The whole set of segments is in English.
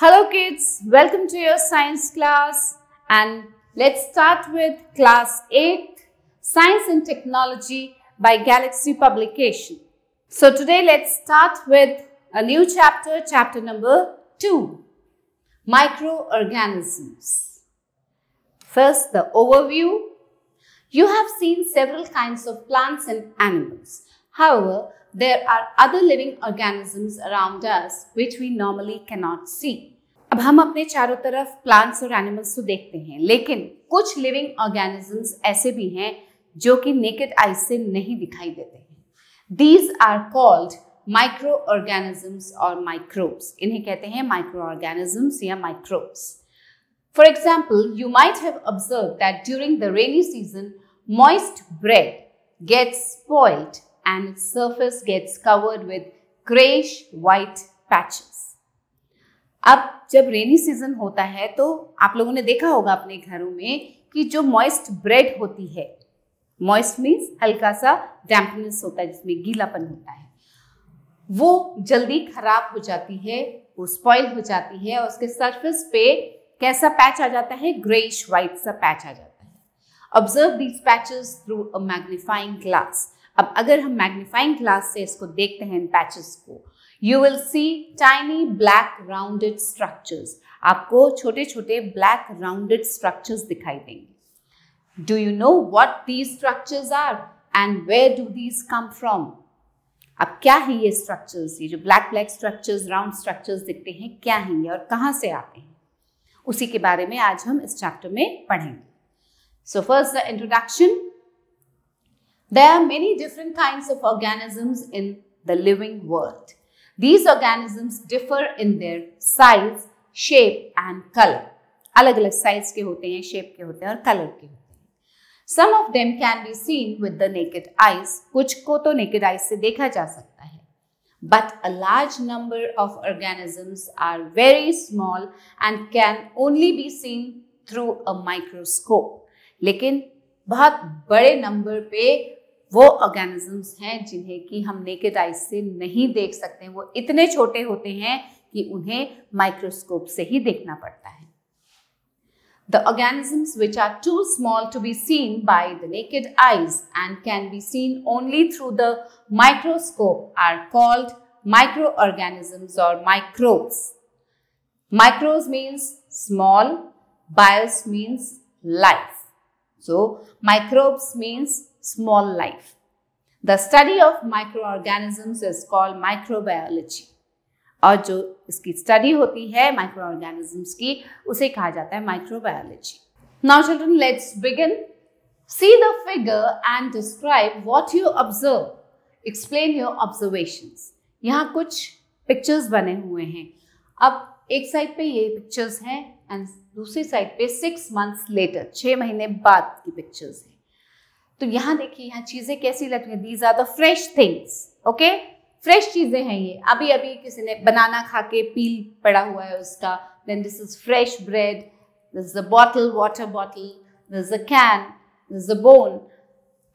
Hello kids, welcome to your science class and let's start with class 8 Science and Technology by Galaxy Publication. So today let's start with a new chapter, chapter number 2, Microorganisms. First, the overview. You have seen several kinds of plants and animals. However, there are other living organisms around us which we normally cannot see. अब हम अपने चारों तरफ plants और animals तो देखते हैं, लेकिन कुछ लिविंग ऑर्गेनिजम्स ऐसे भी हैं जो कि नेकेड आई से नहीं दिखाई देते हैं. These are called microorganisms or microbes. इन्हें कहते हैं microorganisms या microbes. For example, you might have observed that during the rainy season, moist bread gets spoiled and its surface gets covered with grayish white patches. अब जब rainy season होता है तो आप लोगों ने देखा होगा अपने घरों में कि जो मॉइस्ट ब्रेड होती है, मॉइस्ट मीन्स हल्का सा डैम्पनेस होता है जिसमें गीलापन होता है, वो जल्दी खराब हो जाती है, वो स्पॉइल हो जाती है और उसके सरफेस पे कैसा पैच आ जाता है, ग्रेइश व्हाइट सा पैच आ जाता है. Observe these patches through a magnifying glass. अब अगर हम मैग्नीफाइंग ग्लास से इसको देखते हैं इन पैचेस को, You will see tiny black rounded structures. आपको छोटे छोटे black rounded structures दिखाई देंगे. Do you know what these structures are and where do these come from? अब क्या है ये structures? ये जो black structures, round structures दिखते हैं, क्या हैं ये और कहाँ से आते हैं? उसी के बारे में आज हम इस chapter में पढ़ेंगे. So first the introduction. There are many different kinds of organisms in the living world. These organisms differ in their size, shape and color. अलग अलग साइज के होते हैं, शेप के होते हैं और कलर के होते हैं. Some of them can be seen with the naked eyes. कुछ को तो naked eyes से देखा जा सकता है. But a large number of organisms are very small and can only be seen through a microscope. लेकिन बहुत बड़े नंबर पे वो ऑर्गेनिजम्स हैं जिन्हें कि हम नेकेड आई से नहीं देख सकते हैं. वो इतने छोटे होते हैं कि उन्हें माइक्रोस्कोप से ही देखना पड़ता है. The organisms which are too small to be seen by the naked eyes and can be seen only through the microscope are called microorganisms or microbes. Micros means small, bios means life. So microbes means small life. The study of microorganisms is called microbiology. और जो इसकी study होती है microorganisms की, उसे कहा जाता है microbiology. Now children, let's begin. See the figure and describe what you observe. Explain your observations. यहाँ कुछ पिक्चर्स बने हुए हैं. अब एक साइड पे ये पिक्चर्स हैं एंड दूसरी साइड पे 6 months later, 6 महीने बाद की पिक्चर्स हैं. तो यहाँ देखिए, यहाँ चीजें कैसी लग रही हैं. These are the fresh things. Okay, fresh चीजें हैं ये. अभी अभी किसी ने बनाना खा के पील पड़ा हुआ है उसका. Then this is fresh bread. This is a bottle, water bottle. This is a can. This is a bone.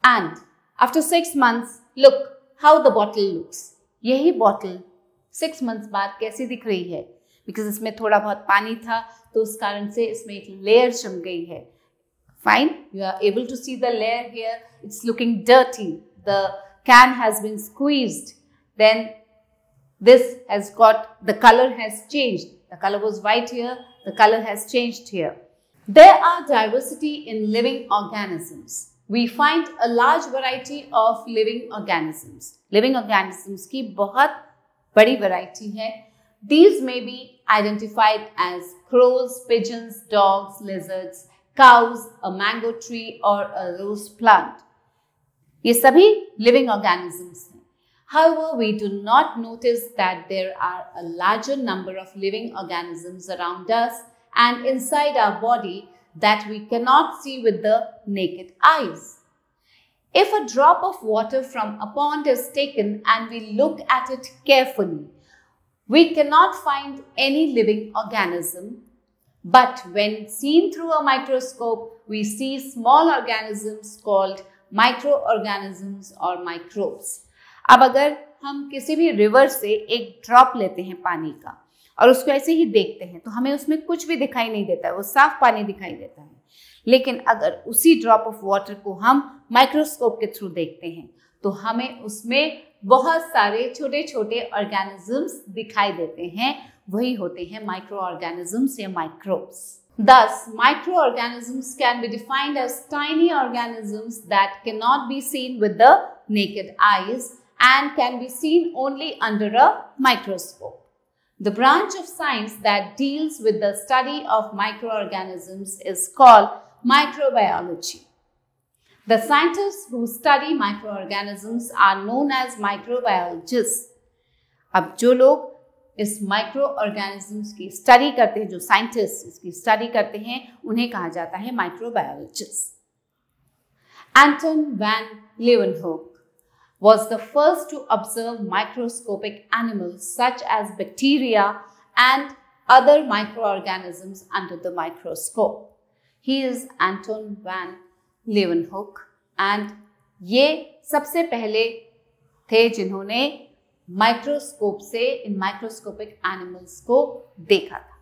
And after 6 months, look how the bottle looks. यही बॉटल 6 months बाद कैसी दिख रही है? बिकॉज इसमें थोड़ा बहुत पानी था तो उस कारण से इसमें एक लेयर जम गई है. Fine, you are able to see the layer here. It's looking dirty. The can has been squeezed. Then this has got, the color has changed. The color was white here. The color has changed here. There are diversity in living organisms. We find a large variety of living organisms. Living organisms की बहुत बड़ी variety है. These may be identified as crows, pigeons, dogs, lizards, cows, a mango tree or a rose plant. ये सभी living organisms हैं. However, we do not notice that there are a larger number of living organisms around us and inside our body that we cannot see with the naked eyes. If a drop of water from a pond is taken and we look at it carefully, we cannot find any living organism. But when seen through a microscope, we see small organisms called microorganisms or microbes. अब अगर हम किसी भी river से एक drop लेते हैं पानी का और उसको ऐसे ही देखते हैं तो हमें उसमें कुछ भी दिखाई नहीं देता है, वो साफ पानी दिखाई देता है। लेकिन अगर उसी ड्रॉप ऑफ वाटर को हम माइक्रोस्कोप के थ्रू देखते हैं तो हमें उसमें बहुत सारे छोटे छोटे ऑर्गेनिजम्स दिखाई देते हैं, वही होते हैं माइक्रो ऑर्गेनिजम्स या microbes. Thus, microorganisms can be defined as tiny organisms that cannot be seen with the naked eyes and can be seen only under a microscope. The branch of science that deals with the study of microorganisms is called microbiology. The scientists who study microorganisms are known as microbiologists. अब जो लोग इस micro organisms की study करते हैं, जो scientist इसकी study करते हैं, उन्हें कहा जाता है microbiologist. Anton van Leeuwenhoek was the first to observe microscopic animals such as bacteria and other microorganisms under the microscope. He is Anton van Leeuwenhoek and ये सबसे पहले थे जिन्होंने माइक्रोस्कोप से इन माइक्रोस्कोपिक एनिमल्स को देखा था।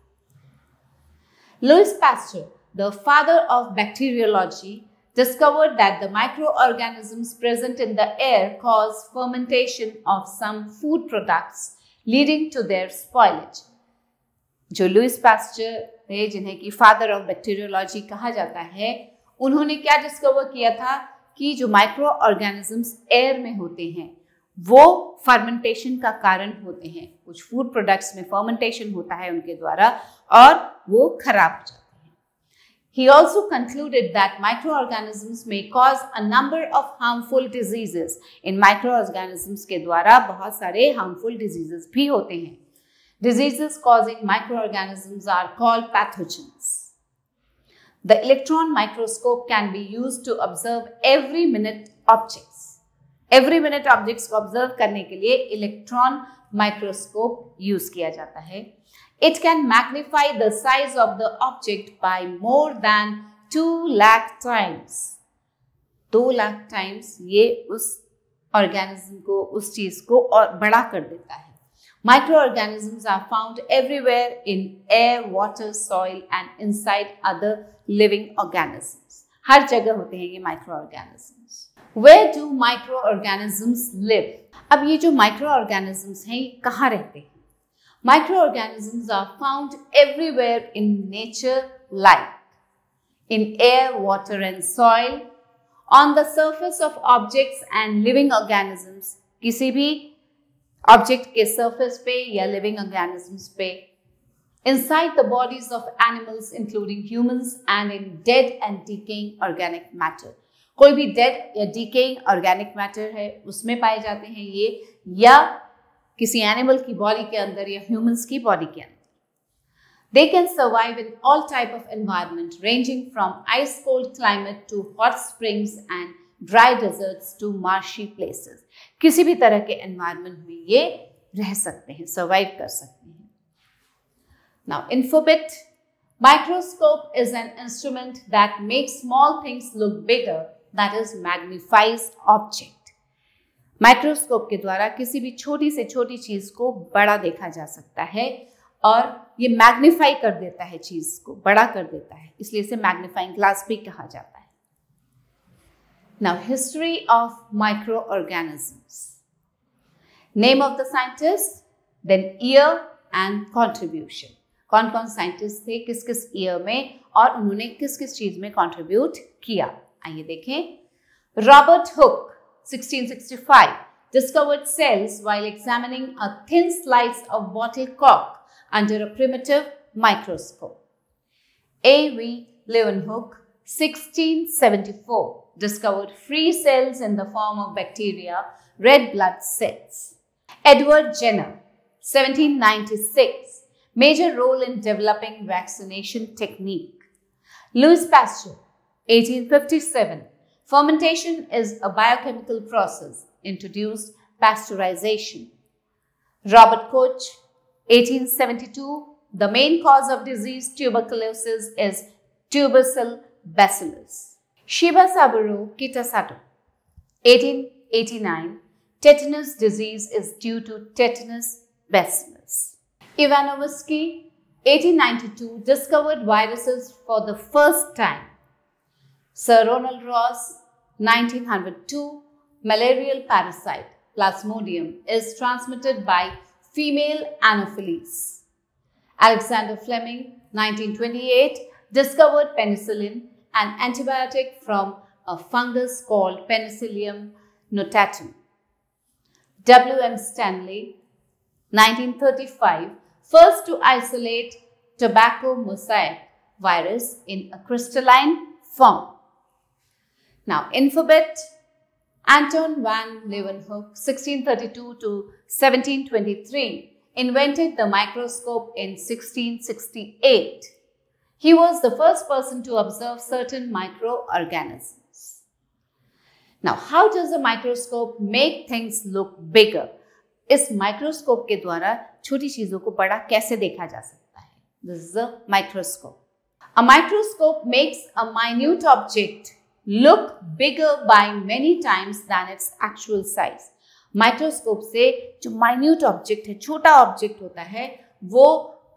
Lewis pasture, the father of bacteriology, discovered that the microorganisms present in the air cause fermentation of some food products leading to their spoilage. जो लुईस पास्चर थे, जिन्हें कि फादर ऑफ बैक्टीरियोलॉजी कहा जाता है, उन्होंने क्या डिस्कवर किया था कि जो माइक्रो ऑर्गेनिजम्स एयर में होते हैं वो फर्मेंटेशन का कारण होते हैं। कुछ फूड प्रोडक्ट्स में फर्मेंटेशन होता है उनके द्वारा और वो खराब हो जाते हैं। He also concluded that microorganisms may cause a number of harmful diseases. In microorganisms के द्वारा बहुत सारे harmful diseases भी होते हैं। Diseases causing microorganisms are called pathogens. The electron microscope can be used to observe every minute objects. Every minute objects को observe करने के लिए इलेक्ट्रॉन माइक्रोस्कोप यूज किया जाता है। It can magnify the size of the object by more than 2 lakh times. 2 lakh times ये उस organism को, उस चीज को और बड़ा कर देता है। Micro organisms are found everywhere in air, water, soil and inside other living organisms. हर जगह होते हैं ये micro organisms. Where do microorganisms live? अब ये जो microorganisms हैं ये कहाँ रहते हैं? Microorganisms are found everywhere in nature, like in air, water and soil, on the surface of objects and living organisms, किसी भी object के surface पे या living organisms पे, inside the bodies of animals including humans and in dead and decaying organic matter. कोई भी dead या decaying organic matter है उसमें पाए जाते हैं ये, या किसी एनिमल की बॉडी के अंदर या ह्यूमंस की बॉडी के अंदर। They can survive in all type of environment ranging from ice cold climate to hot springs and dry deserts to marshy places. किसी भी तरह के एनवायरनमेंट में ये रह सकते हैं, सर्वाइव कर सकते हैं। Now infobit, microscope is an instrument that makes small things look bigger, that is magnifies object. Microscope के द्वारा किसी भी छोटी से छोटी चीज को बड़ा देखा जा सकता है और ये मैग्नीफाई कर देता है, चीज को बड़ा कर देता है, इसलिए इसे मैग्नीफाइंग ग्लास भी कहा जाता है। Now history of micro organisms. Name of the scientist, then year and contribution. कौन कौन साइंटिस्ट थे, किस किस ईयर में और उन्होंने किस किस चीज में कॉन्ट्रीब्यूट किया, आइए देखें। Robert Hooke 1665 discovered cells while examining a thin slice of bottle cork under a primitive microscope. A.V. Leeuwenhoek 1674 discovered free cells in the form of bacteria, red blood cells. Edward Jenner 1796 major role in developing vaccination technique. Louis Pasteur 1857. Fermentation is a biochemical process. Introduced pasteurization. Robert Koch, 1872. The main cause of disease tuberculosis is tubercle bacillus. Shiba Saburo Kitasato, 1889. Tetanus disease is due to tetanus bacillus. Ivanovsky, 1892, discovered viruses for the first time. Sir Ronald Ross, 1902, malarial parasite Plasmodium is transmitted by female Anopheles. Alexander Fleming, 1928, discovered penicillin, an antibiotic from a fungus called Penicillium notatum. W.M. Stanley, 1935, first to isolate tobacco mosaic virus in a crystalline form. Now, alphabet. Anton van Leeuwenhoek, 1632 to 1723, invented the microscope in 1668. He was the first person to observe certain microorganisms. Now, how does a microscope make things look bigger? इस microscope के द्वारा छोटी चीजों को बड़ा कैसे देखा जा सकता है? This is a microscope. A microscope makes a minute object look bigger by many times than its actual size. Microscope से जो माइन्यूट ऑब्जेक्ट है, छोटा ऑब्जेक्ट होता है, वो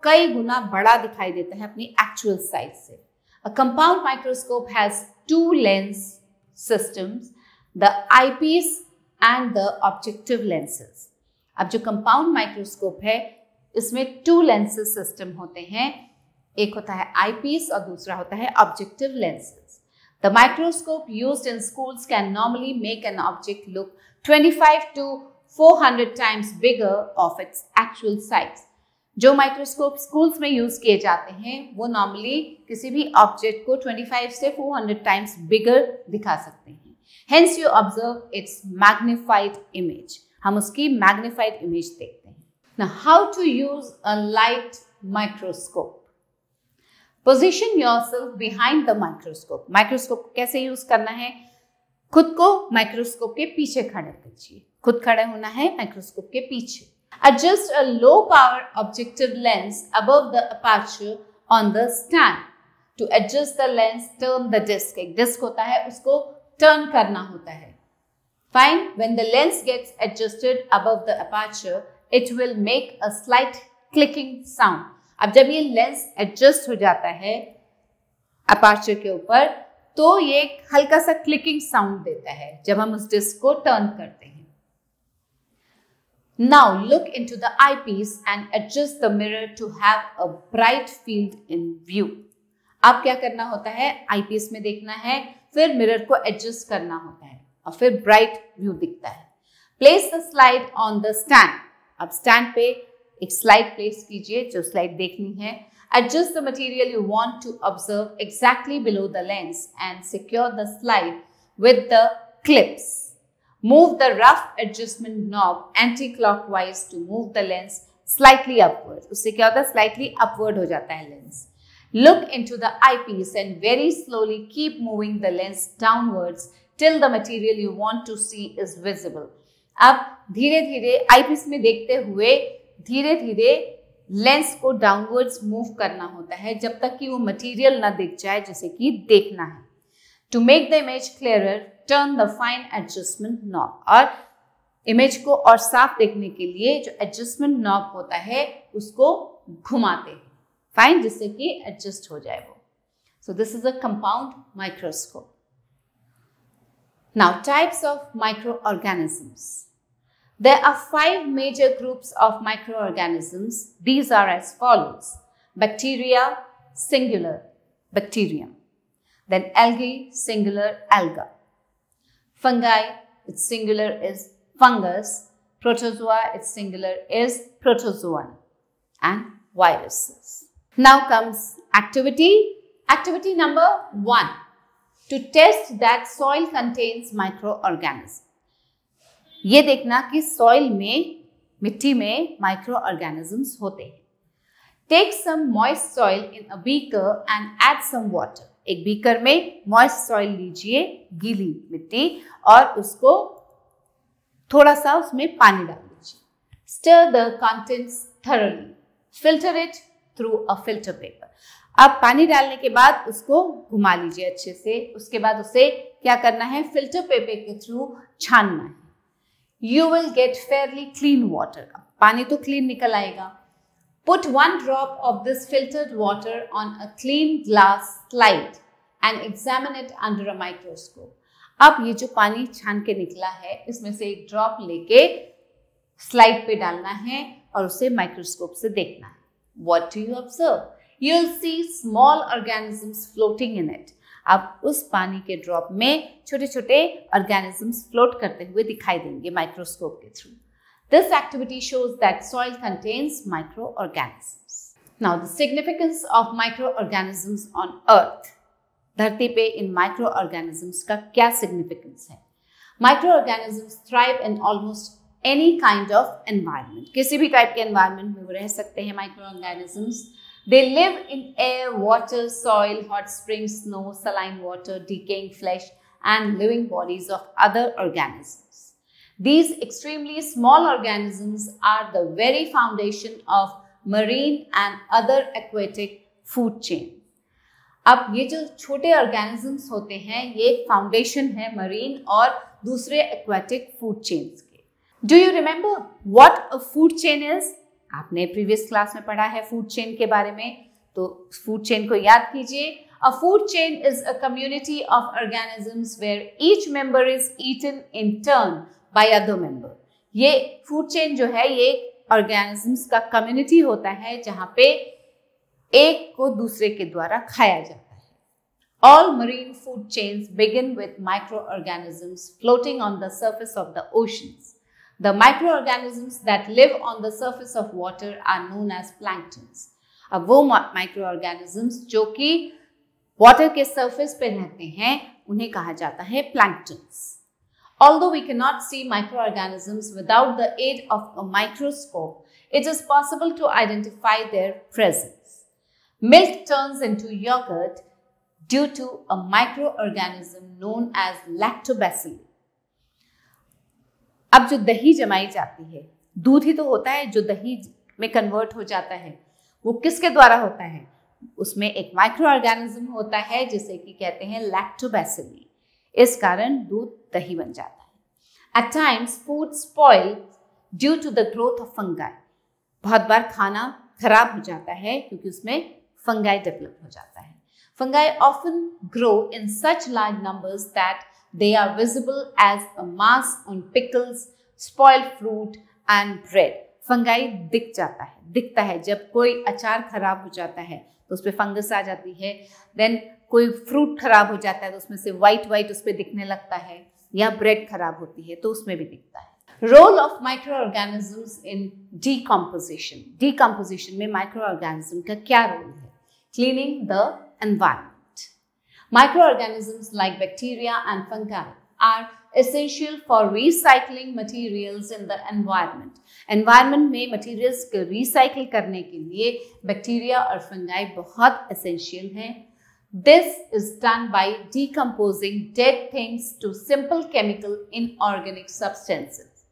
कई गुना बड़ा दिखाई देता है अपनी एक्चुअल साइज से. A compound microscope has two lens systems, the eyepiece and the objective lenses. अब जो कंपाउंड माइक्रोस्कोप है, इसमें टू लेंसेज सिस्टम होते हैं. एक होता है आईपीस और दूसरा होता है objective lenses. The microscope used in schools can normally make an object look 25 to 400 times bigger of its actual size. जो माइक्रोस्कोप स्कूल्स में यूज किए जाते हैं, वो नॉर्मली किसी भी ऑब्जेक्ट को 25 से 400 times बिगर दिखा सकते हैं. Hence you observe its magnified image. हम उसकी मैग्निफाइड इमेज देखते हैं. Now, how to use a light microscope? Position yourself behind the microscope. Microscope को कैसे यूज करना है? खुद को माइक्रोस्कोप के पीछे खड़े कीजिए. खुद खड़े होना है माइक्रोस्कोप के पीछे. Adjust a low power objective lens above the aperture on the stand. To adjust the lens, turn the disc. एक डिस्क होता है, उसको टर्न करना होता है. Fine. When the lens gets adjusted above the aperture, it will make a slight clicking sound. अब जब ये लेंस एडजस्ट हो जाता है अपर्चर के ऊपर, तो ये एक हल्का सा क्लिकिंग साउंड देता है जब हम उस डिस्क को टर्न करते हैं. Now look into the eyepiece and adjust the mirror to have a bright field in view. अब क्या करना होता है? आईपीस में देखना है, फिर मिरर को एडजस्ट करना होता है और फिर ब्राइट व्यू दिखता है. Place the slide on the stand. अब स्टैंड पे एक स्लाइड प्लेस कीजिए जो स्लाइड देखनी है. Adjust the material you want to observe exactly below the lens and secure the slide with the clips. Move the rough adjustment knob anti clockwise to move the lens slightly upward. उससे क्या होता है? Slightly upward हो जाता है lens. Look into the eyepiece and very slowly keep moving the lens downwards till the material you want to see is visible. अब धीरे धीरे आईपीस में देखते हुए धीरे धीरे लेंस को डाउनवर्ड्स मूव करना होता है जब तक कि वो मटेरियल ना दिख जाए जिसे कि देखना है. To make the image clearer, turn the fine adjustment knob. और इमेज को और साफ देखने के लिए जो एडजस्टमेंट नॉब होता है उसको घुमाते हैं फाइन, जिससे कि एडजस्ट हो जाए वो. So this is a compound microscope. Now types of microorganisms. There are 5 major groups of microorganisms. These are as follows: bacteria, singular, bacterium. Then algae, singular, alga. Fungi, its singular is fungus. Protozoa, its singular is protozoan. And viruses. Now comes activity. Activity number 1. To test that soil contains microorganisms. ये देखना कि soil में, मिट्टी में microorganisms होते हैं. Take some moist soil in a beaker and add some water. एक beaker में मॉइस्ट सॉइल लीजिए, गीली मिट्टी, और उसको थोड़ा सा उसमें पानी डाल लीजिए. Stir the contents thoroughly. Filter it through a filter paper. अब पानी डालने के बाद उसको घुमा लीजिए अच्छे से. उसके बाद उसे क्या करना है? फिल्टर पेपर के थ्रू छानना है. You will get fairly clean water. पानी तो क्लीन निकल आएगा. Put 1 drop of this filtered water on a clean glass slide and examine it under a microscope. अब ये जो पानी छान के निकला है, इसमें से एक ड्रॉप लेके स्लाइड पे डालना है और उसे माइक्रोस्कोप से देखना है. What do you observe? You'll see small organisms floating in it. अब उस पानी के ड्रॉप में छोटे छोटे ऑर्गेनिजम्स फ्लोट करते हुए दिखाई देंगे माइक्रोस्कोप के through. This activity shows that soil contains microorganisms. Now, the significance of microorganisms on Earth. धरती पे इन microorganisms का क्या significance है? Microorganisms thrive in almost any kind of environment. किसी भी type के environment में वो रह सकते हैं microorganisms. They live in air, water, soil, hot springs, snow, saline water, decaying flesh, and living bodies of other organisms. These extremely small organisms are the very foundation of marine and other aquatic food chain. अब ये जो छोटे organisms होते हैं, ये एक foundation है marine और दूसरे aquatic food chains के. Do you remember what a food chain is? आपने previous class में पढ़ा है food chain के बारे में, तो food chain को याद कीजिए. A food chain is a community of organisms where each member is eaten in turn by other member. ये फूड चेन जो है ये ऑर्गेनिजम्स का कम्युनिटी होता है जहां पे एक को दूसरे के द्वारा खाया जाता है. All marine food chains begin with microorganisms floating on the surface of the oceans. The microorganisms that live on the surface of water are known as planktons. अब वो माइक्रोऑर्गेनिजम्स जो कि वाटर के सरफेस पे रहते हैं उन्हें कहा जाता है planktons. Although we cannot see microorganisms without the aid of a microscope, it is possible to identify their presence. Milk turns into yogurt due to a microorganism known as lactobacilli. अब जो दही जमाई जाती है, दूध ही तो होता है जो दही में कन्वर्ट हो जाता है, वो किसके द्वारा होता है? उसमें एक माइक्रोऑर्गेनिज्म होता है जिसे कि कहते हैं लैक्टोबैसिली. इस कारण दूध दही बन जाता है. At times, food spoil due to the growth of fungi. बहुत बार खाना खराब हो जाता है क्योंकि उसमें fungi डेवलप हो जाता है. Fungi often grow in such large numbers that they are visible as a mass on pickles, spoiled fruit and bread. Fungi दिखता है जब कोई अचार खराब हो जाता है तो उस पे फंगस आ जाती है. देन कोई फ्रूट खराब हो जाता है तो उसमें से वाइट उस पे दिखने लगता है, या ब्रेड खराब होती है तो उसमें भी दिखता है. Role of microorganisms in decomposition. Decomposition में माइक्रोऑर्गेनिज्म का क्या रोल है? Cleaning the environment. Microorganisms like bacteria and fungi are essential for recycling materials in the environment. Environment में materials को recycle करने के लिए बैक्टीरिया और फंगाई बहुत essential हैं. This is done by decomposing dead things to simple chemical inorganic substances.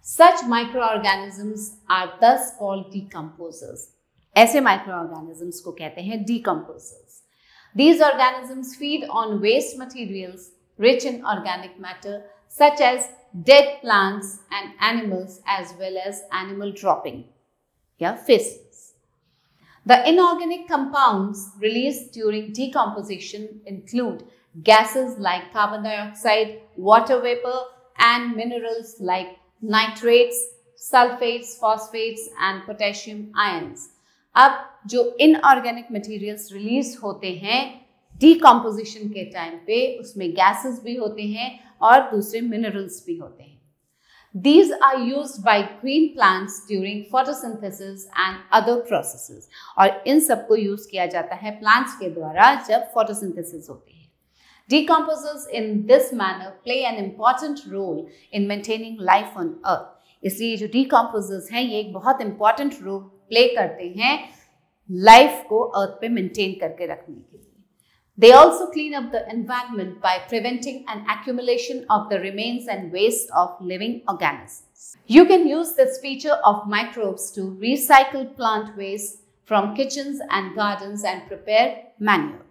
Such microorganisms are thus called decomposers. ऐसे microorganisms को कहते हैं decomposers. These organisms feed on waste materials rich in organic matter such as dead plants and animals as well as animal dropping, feces. The inorganic compounds released during decomposition include gases like carbon dioxide, water vapor and minerals like nitrates, sulfates, phosphates and potassium ions. अब जो inorganic materials release होते हैं decomposition के time पे उसमें gases भी होते हैं और दूसरे मिनरल्स भी होते हैं. These are used by green plants during photosynthesis and other processes. और इन सब को यूज किया जाता है प्लांट्स के द्वारा जब फोटोसिंथेसिस होती है. Decomposers in this manner play an important role in maintaining life on earth. इसलिए जो decomposers हैं ये एक बहुत important रोल प्ले करते हैं लाइफ को अर्थ पे मेंटेन करके रखने के लिए. They also clean up the environment by preventing an accumulation of the remains and waste of living organisms. You can use this feature of microbes to recycle plant waste from kitchens and gardens and prepare manure.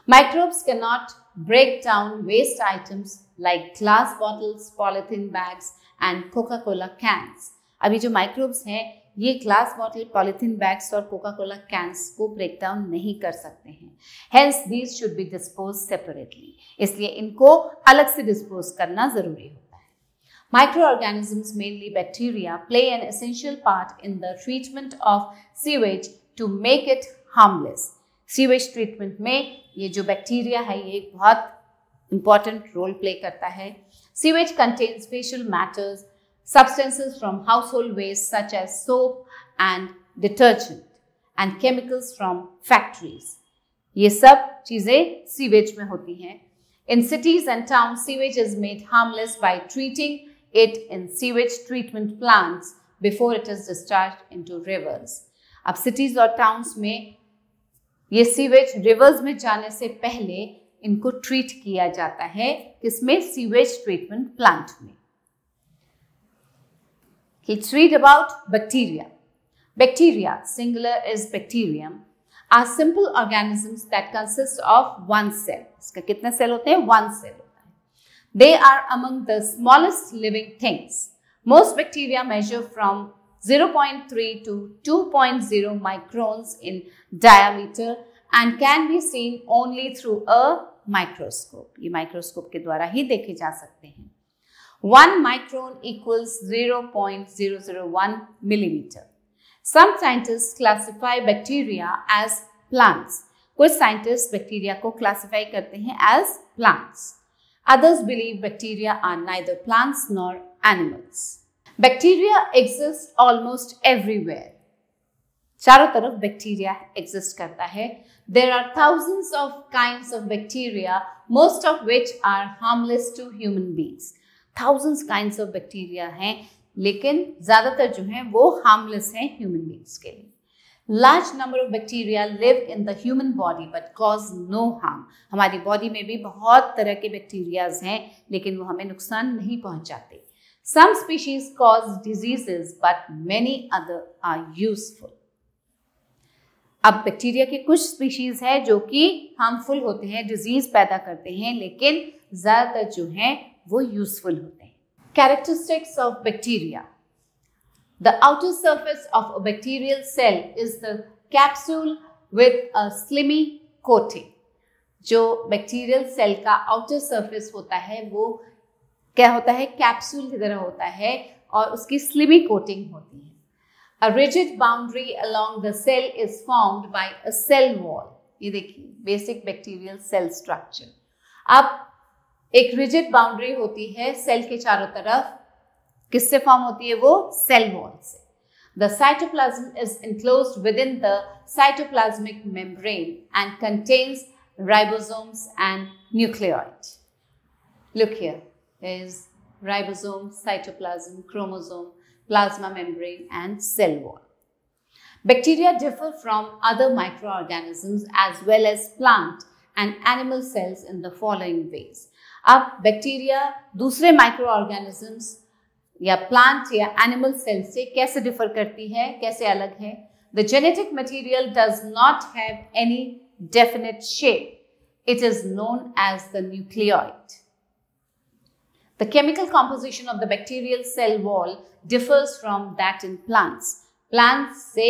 Microbes cannot break down waste items like glass bottles, polythene bags and Coca-Cola cans. अभी जो microbes हैं ये glass bottle, polythene bags और Coca Cola cans को break down नहीं कर सकते हैं। Hence these should be dispose separately, इसलिए इनको अलग से डिस्पोज करना जरूरी होता है। Microorganisms, mainly bacteria, play an essential part in the treatment of sewage to make it harmless. Sewage treatment में ये जो बैक्टीरिया है ये बहुत इंपॉर्टेंट रोल प्ले करता है। Sewage contains facial matters, substances from household waste such as soap and detergent and chemicals from factories. ये सब चीजें सीवेज में होती हैं। In cities and towns, sewage is made harmless by treating it in sewage treatment plants before it is discharged into rivers. अब cities और towns में ये सीवेज रिवर्स में जाने से पहले इनको ट्रीट किया जाता है, किसमें? सीवेज ट्रीटमेंट प्लांट में। Let's read about bacteria. Bacteria, singular is bacterium, are simple organisms that consist of one cell. इसका कितने सेल होते हैं? One cell होता है। They are among the smallest living things. Most bacteria measure from 0.3 to 2.0 microns in diameter and can be seen only through a microscope. ये microscope के द्वारा ही देखे जा सकते हैं। 1 micron equals 0.001 millimeter. Some scientists classify bacteria as plants. कुछ scientist bacteria को classify करते हैं as plants. Others believe bacteria are neither plants nor animals. Bacteria exist almost everywhere. चारों तरफ बैक्टीरिया एग्जिस्ट करता है। There are thousands of kinds of bacteria, most of which are harmless to human beings. Thousands kinds of bacteria हैं, लेकिन ज़्यादातर जो हैं वो harmless हैं human beings के लिए। Large number of bacteria live in the human body but cause no harm. हमारी बॉडी में भी बहुत तरह के बैक्टीरियाज हैं, लेकिन वो हमें नुकसान नहीं पहुंचाते। Some species cause diseases but many other are useful. अब बैक्टीरिया के कुछ स्पीशीज है जो कि हार्मफुल होते हैं, डिजीज पैदा करते हैं, लेकिन ज़्यादातर जो हैं वो यूजफुल होते हैं। Characteristics of bacteria. The outer surface of a bacterial cell is the capsule with a slimy coating. जो बैक्टीरियल सेल का आउटर सरफेस होता है वो क्या होता है? कैप्सूल की तरह होता है और उसकी स्लिमी कोटिंग होती है। A rigid boundary along the cell is formed by a cell wall. ये देखिए बेसिक बैक्टीरियल सेल स्ट्रक्चर। अब एक रिजिड बाउंड्री होती है सेल के चारों तरफ, किससे फॉर्म होती है वो? सेल वॉल से। The cytoplasm is enclosed within the cytoplasmic membrane and contains ribosomes and nucleoid. Look here, there is ribosome, cytoplasm, chromosome, plasma membrane and cell wall. Bacteria differ from other microorganisms as well as plant and animal cells in the following ways. अब bacteria दूसरे micro organisms या plant या animal cell से कैसे differ करती है, कैसे अलग है? The genetic material does not have any definite shape. It is known as the nucleoid. The chemical composition of the bacterial cell wall differs from that in plants. Plants से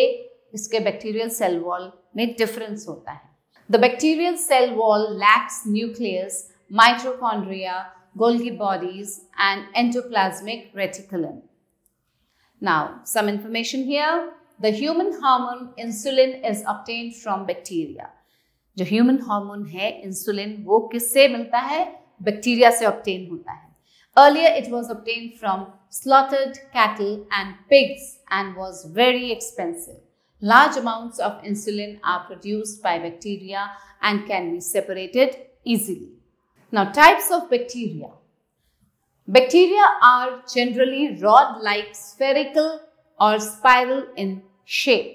इसके bacterial cell wall में difference होता है. The bacterial cell wall lacks nucleus, mitochondria, Golgi bodies and endoplasmic reticulum. Now, some information here. The human hormone insulin is obtained from bacteria. जो human hormone है insulin वो किससे मिलता है? Bacteria से obtain होता है. Earlier it was obtained from slaughtered cattle and pigs and was very expensive. Large amounts of insulin are produced by bacteria and can be separated easily. Now, types of bacteria. Bacteria are generally rod-like, spherical or spiral in shape.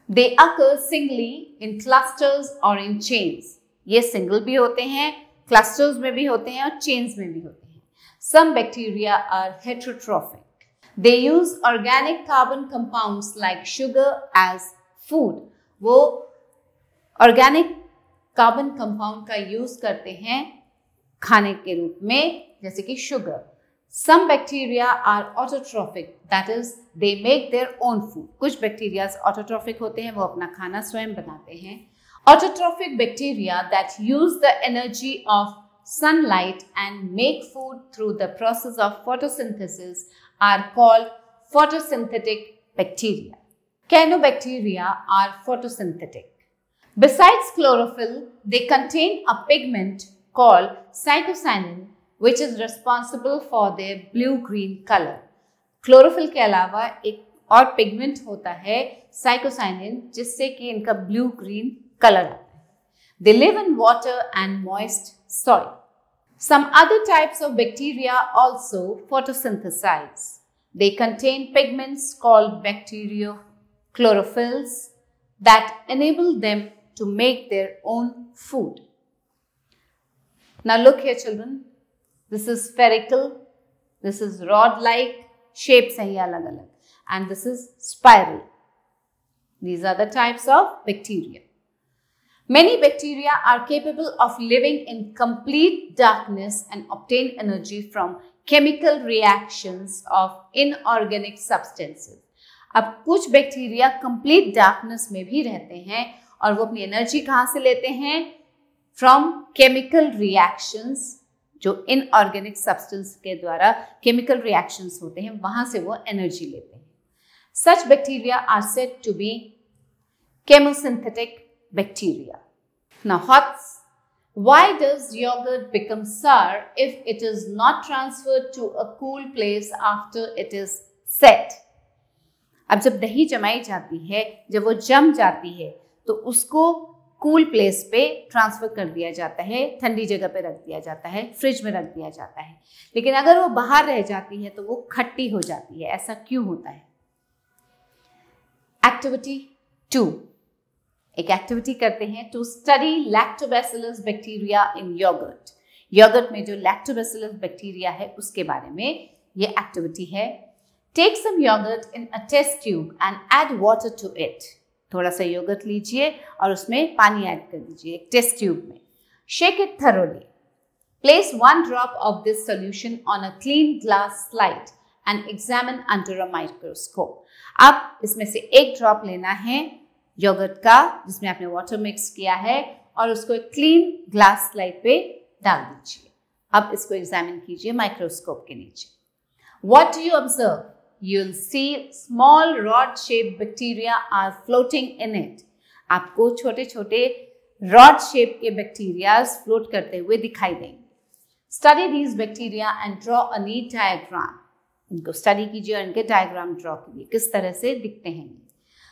They occur singly in clusters or in chains. ये single भी होते हैं, clusters में भी होते हैं और chains में भी होते हैं. Some bacteria are heterotrophic. They use organic carbon compounds like sugar as food. वो organic carbon compound का use करते हैं खाने के रूप में, जैसे कि sugar. Some bacteria are autotrophic, that is, they make their own food. कुछ bacteria autotrophic होते हैं, वो अपना खाना स्वयं बनाते हैं. Autotrophic bacteria that use the energy of sunlight and make food through the process of photosynthesis are called photosynthetic bacteria. Cyanobacteria are photosynthetic. Besides chlorophyll, they contain a pigment called cytocyanin, which is responsible for their blue-green color. Chlorophyll के अलावा एक और pigment होता है साइकोसाइनिन, जिससे कि इनका blue-green color आता है. They live in water and moist soil. Some other types of bacteria also photosynthesize. They contain pigments called bacteriochlorophylls that enable them to make their own food. Now look here, children. This is spherical, this is rod-like, shapes हैं ये अलग-अलग, and this is spiral. These are the types of bacteria. Many bacteria are capable of living in complete darkness and obtain energy from chemical reactions of inorganic substances. अब कुछ bacteria complete darkness में भी रहते हैं और वो अपनी energy कहाँ से लेते हैं? From chemical reactions, जो इनऑर्गेनिक सब्सटेंस के द्वारा केमिकल रिएक्शंस होते हैं, वहां से वो एनर्जी लेते हैं. Such bacteria are said to be chemosynthetic bacteria. Now, Hots, why does yogurt become sour if it is not transferred to a cool place after it is set? अब जब दही जमाई जाती है, जब वो जम जाती है, तो उसको कूल प्लेस पे ट्रांसफर कर दिया जाता है, ठंडी जगह पे रख दिया जाता है, फ्रिज में रख दिया जाता है. लेकिन अगर वो बाहर रह जाती है तो वो खट्टी हो जाती है. ऐसा क्यों होता है? एक्टिविटी 2. एक एक्टिविटी करते हैं, to study lactobacillus bacteria in yoghurt. Yoghurt में जो लैक्टोबैसिलस बैक्टीरिया है उसके बारे में ये एक्टिविटी है. Take some yoghurt in a test tube and add water to it. थोड़ा सा योगर्ट लीजिए और उसमें पानी ऐड कर दीजिए एक टेस्ट ट्यूब में. Shake it thoroughly. Place 1 drop of this solution on a clean glass slide and examine under a microscope. अब इसमें से एक ड्रॉप लेना है योगर्ट का, जिसमें आपने वाटर मिक्स किया है, और उसको एक क्लीन ग्लास स्लाइड पे डाल दीजिए. अब इसको एग्जामिन कीजिए माइक्रोस्कोप के नीचे. What do you observe? You'll see small rod-shaped bacteria are floating in it. आपको छोटे-छोटे rod-shaped के bacteria float करते हुए दिखाई देंगे. Study these bacteria and draw a neat diagram. इनको study कीजिए और इनके diagram draw कीजिए, किस तरह से दिखते हैं.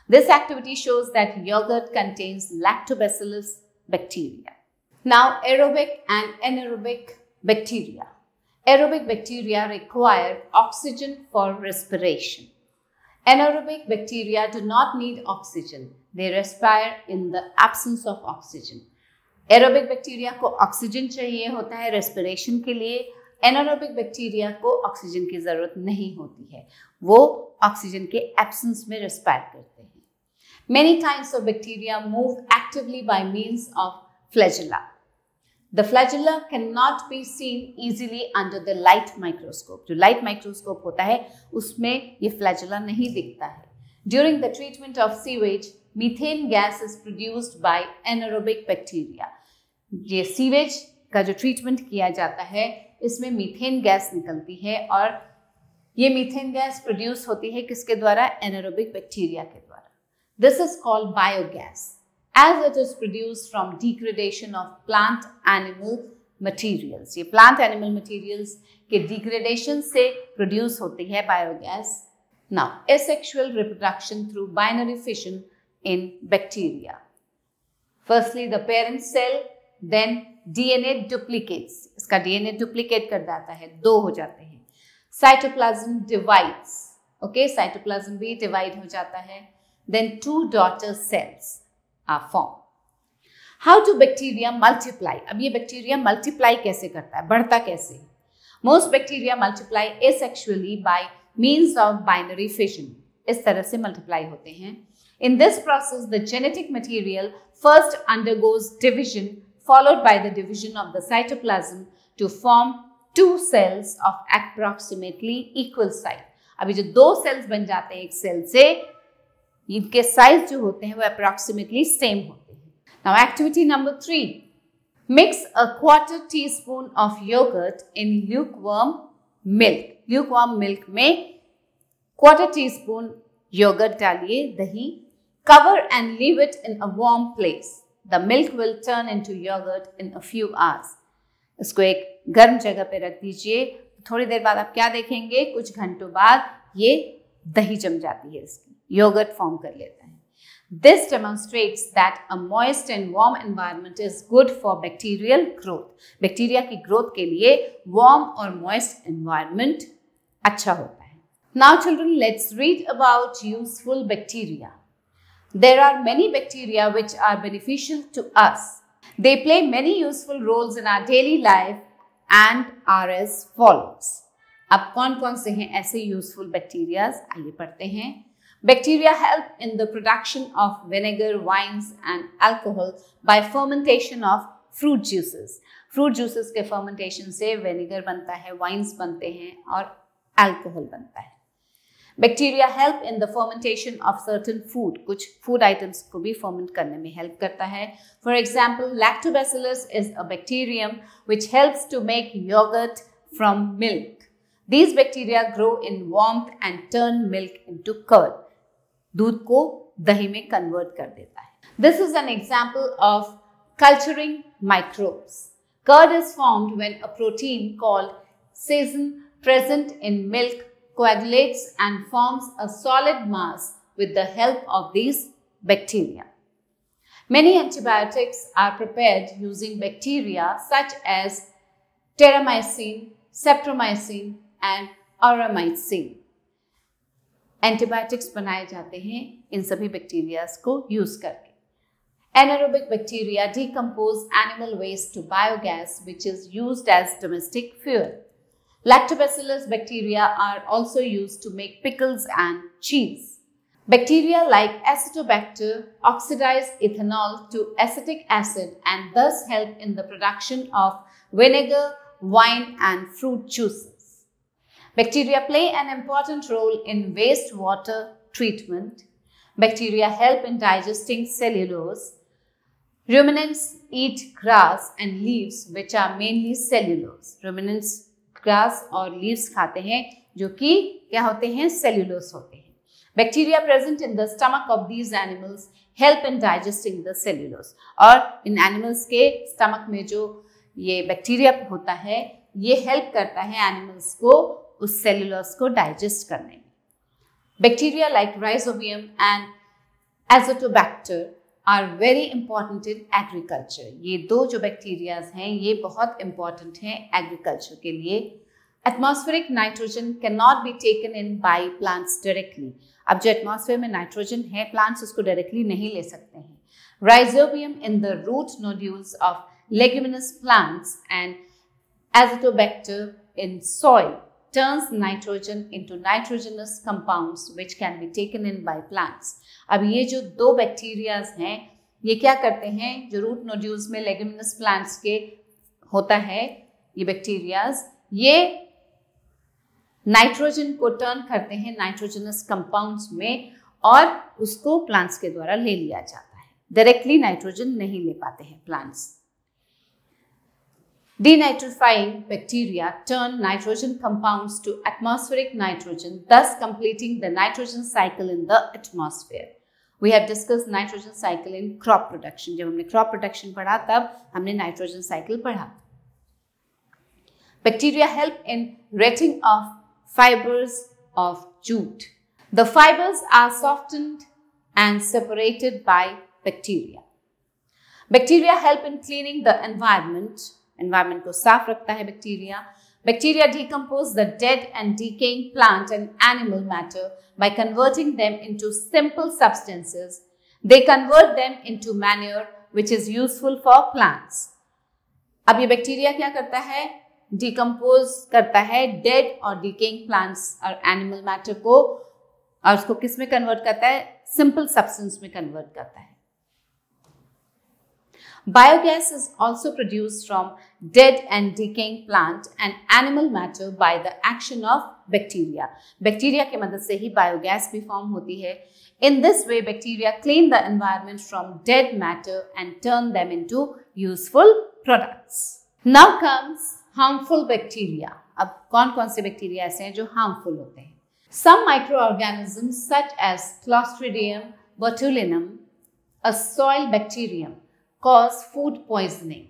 This activity shows that yogurt contains lactobacillus bacteria. Now, aerobic and anaerobic bacteria. Aerobic bacteria require oxygen for respiration. Anaerobic bacteria do not need oxygen. They respire in the absence of oxygen. Aerobic bacteria को oxygen चाहिए होता है respiration के लिए. Anaerobic bacteria को oxygen की ज़रूरत नहीं होती है. वो oxygen के absence में respire करते हैं. Many kinds of bacteria move actively by means of flagella. The flagella cannot be seen easily under the light microscope. जो light microscope होता है उसमें ये flagella नहीं दिखता है. During the treatment of sewage, methane gas is produced by anaerobic bacteria. ये sewage का जो treatment किया जाता है इसमें मीथेन गैस निकलती है और ये मीथेन गैस प्रोड्यूस होती है किसके द्वारा? anaerobic बैक्टीरिया के द्वारा. This is called biogas, as it is produced from degradation of plant animal materials. ये plant animal materials के degradation से produce होती है biogas. Now, asexual reproduction through binary fission in bacteria. Firstly, the parent cell, then DNA duplicates. इसका DNA duplicate कर जाता है, 2 हो जाते हैं. Cytoplasm divides. Okay, cytoplasm भी divide हो जाता है. Then 2 daughter cells are formed. How do bacteria multiply? अब ये bacteria multiply कैसे करता है, बढ़ता कैसे? Most bacteria multiply asexually by means of binary fission. इस तरह से multiply होते हैं. In this process, the genetic material first undergoes division, followed by the division of the cytoplasm to form 2 cells of approximately equal size. अभी जो 2 cells बन जाते हैं एक सेल से, इनके साइज जो होते हैं वो approximately same होते हैं. Now activity number 3. Mix a 1/4 teaspoon of yogurt in lukewarm milk. Lukewarm milk में 1/4 teaspoon yogurt डालिए, दही. Cover and leave it in a warm place. The milk will turn into yogurt in a few hours. इसको एक गर्म जगह पे रख दीजिए. थोड़ी देर बाद आप क्या देखेंगे, कुछ घंटों बाद ये दही जम जाती है, इसकी योगर्ट फॉर्म कर लेता है. This demonstrates that a moist and warm environment is good for bacterial growth. Bacteria की ग्रोथ के लिए warm और moist environment अच्छा होता है. Now children, let's read about useful bacteria. There are many bacteria which are beneficial to us. They play many useful roles in our daily life and are as follows. अब कौन कौन से हैं ऐसे useful bacterias, आइए पढ़ते हैं. Bacteria help in the production of vinegar, wines and alcohol by fermentation of fruit juices. Fruit juices के fermentation से vinegar बनता है, wines बनते हैं और alcohol बनता है. Bacteria help in the fermentation of certain food. कुछ food items को भी ferment करने में help करता है. For example, Lactobacillus is a bacterium which helps to make yogurt from milk. These bacteria grow in warmth and turn milk into curd. दूध को दही में convert कर देता है. This is an example of culturing microbes. Curd is formed when a protein called casein present in milk coagulates and forms a solid mass with the help of these bacteria. Many antibiotics are prepared using bacteria such as terramycin, streptomycin and auramycin. Antibiotics बनाए जाते हैं इन सभी bacterias को use करके. Anaerobic bacteria decompose animal waste to biogas which is used as domestic fuel. Lactobacillus bacteria are also used to make pickles and cheese. Bacteria like Acetobacter oxidize ethanol to acetic acid and thus help in the production of vinegar, wine and fruit juices. Bacteria play an important role in wastewater treatment. Bacteria help in digesting cellulose. Ruminants eat grass and leaves which are mainly cellulose. Ruminants grass और leaves खाते हैं जो कि क्या होते हैं, cellulose होते हैं. Bacteria present in the stomach of these animals help in digesting the cellulose. और इन एनिमल्स के स्टमक में जो ये बैक्टीरिया होता है ये हेल्प करता है एनिमल्स को उस सेल्यूलोस को डाइजेस्ट करने में. Bacteria like rhizobium and azotobacter are very important in agriculture. ये दो जो बैक्टीरियाज हैं ये बहुत इंपॉर्टेंट हैं एग्रीकल्चर के लिए. Atmospheric nitrogen can not be taken in by plants directly. अब जो एटमॉस्फेयर में नाइट्रोजन है प्लांट्स उसको डायरेक्टली नहीं ले सकते हैं. Rhizobium in the root nodules of leguminous plants and azotobacter in soil turns nitrogen into nitrogenous compounds which can be taken in by plants. अब ये जो दो बैक्टीरियाज हैं ये क्या करते हैं, जो रूट नोड्यूल्स में लेग्यूमिनस प्लांट्स के होता है ये बैक्टीरियाज, ये नाइट्रोजन को टर्न करते हैं नाइट्रोजनस कंपाउंड्स में और उसको प्लांट्स के द्वारा ले लिया जाता है. डायरेक्टली नाइट्रोजन नहीं ले पाते हैं plants. Denitrifying bacteria turn nitrogen compounds to atmospheric nitrogen, thus completing the nitrogen cycle in the atmosphere. We have discussed nitrogen cycle in crop production. जब हमने crop production पढ़ा तब हमने nitrogen cycle पढ़ा. Bacteria help in retting of fibers of jute. The fibers are softened and separated by bacteria. Bacteria help in cleaning the environment. Environment को साफ रखता है bacteria. Bacteria decompose the dead and decaying plant and animal matter by converting them into simple substances. They convert them into manure which is useful for plants. अब ये bacteria क्या करता है, decompose करता है डेड और डिकेइंग प्लांट्स और animal matter को और उसको किस में कन्वर्ट करता है, सिंपल सब्सटेंस में कन्वर्ट करता है. Biogas is also produced from dead and decaying plant and animal matter by the action of bacteria. Bacteria की मदद से ही biogas भी form होती है. In this way, bacteria clean the environment from dead matter and turn them into useful products. Now comes harmful bacteria. अब कौन-कौन से bacteria ऐसे हैं जो harmful होते हैं? Some microorganisms such as Clostridium botulinum, a soil bacterium, cause food poisoning.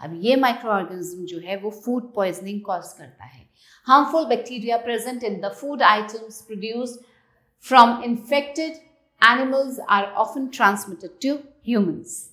अब ये माइक्रोऑर्गेनिज्म जो है वो फूड पॉइजनिंग कॉज करता है. Harmful bacteria present in the food items produced from infected animals are often transmitted to humans.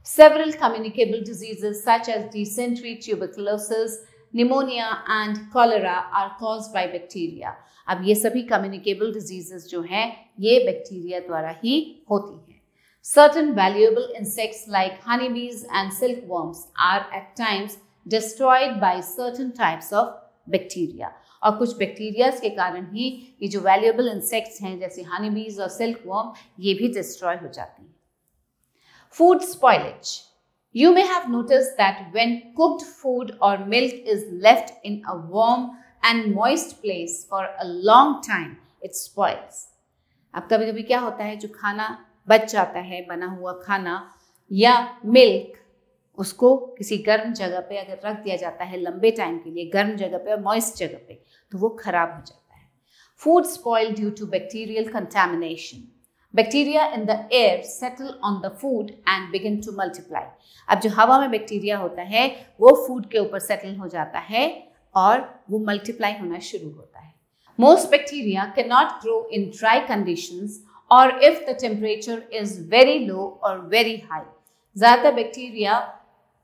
Several communicable diseases such as dysentery, tuberculosis, pneumonia and cholera are caused by bacteria. अब ये सभी communicable diseases जो हैं ये bacteria द्वारा ही होती हैं. Certain valuable insects like honeybees and silkworms are at times destroyed by certain types of bacteria. और कुछ बैक्टीरियाज के कारण ही ये जो valuable insects हैं जैसे honeybees और silkworm ये भी destroy हो जाती हैं. Food spoilage. You may have noticed that when cooked food or milk is left in a warm and moist place for a long time, it spoils. अब कभी-कभी क्या होता है जो खाना बच जाता है बना हुआ खाना या मिल्क उसको किसी गर्म जगह पे अगर रख दिया जाता है लंबे टाइम के लिए गर्म जगह पे और मॉइस्ट जगह पे तो वो खराब हो जाता है. Food spoil due to bacterial contamination. Bacteria in the air settle on the food and begin to multiply. अब जो हवा में बैक्टीरिया होता है वो फूड के ऊपर सेटल हो जाता है और वो मल्टीप्लाई होना शुरू होता है. Most bacteria can not grow in dry conditions or if the temperature is very low or very high. ज़्यादातर बैक्टीरिया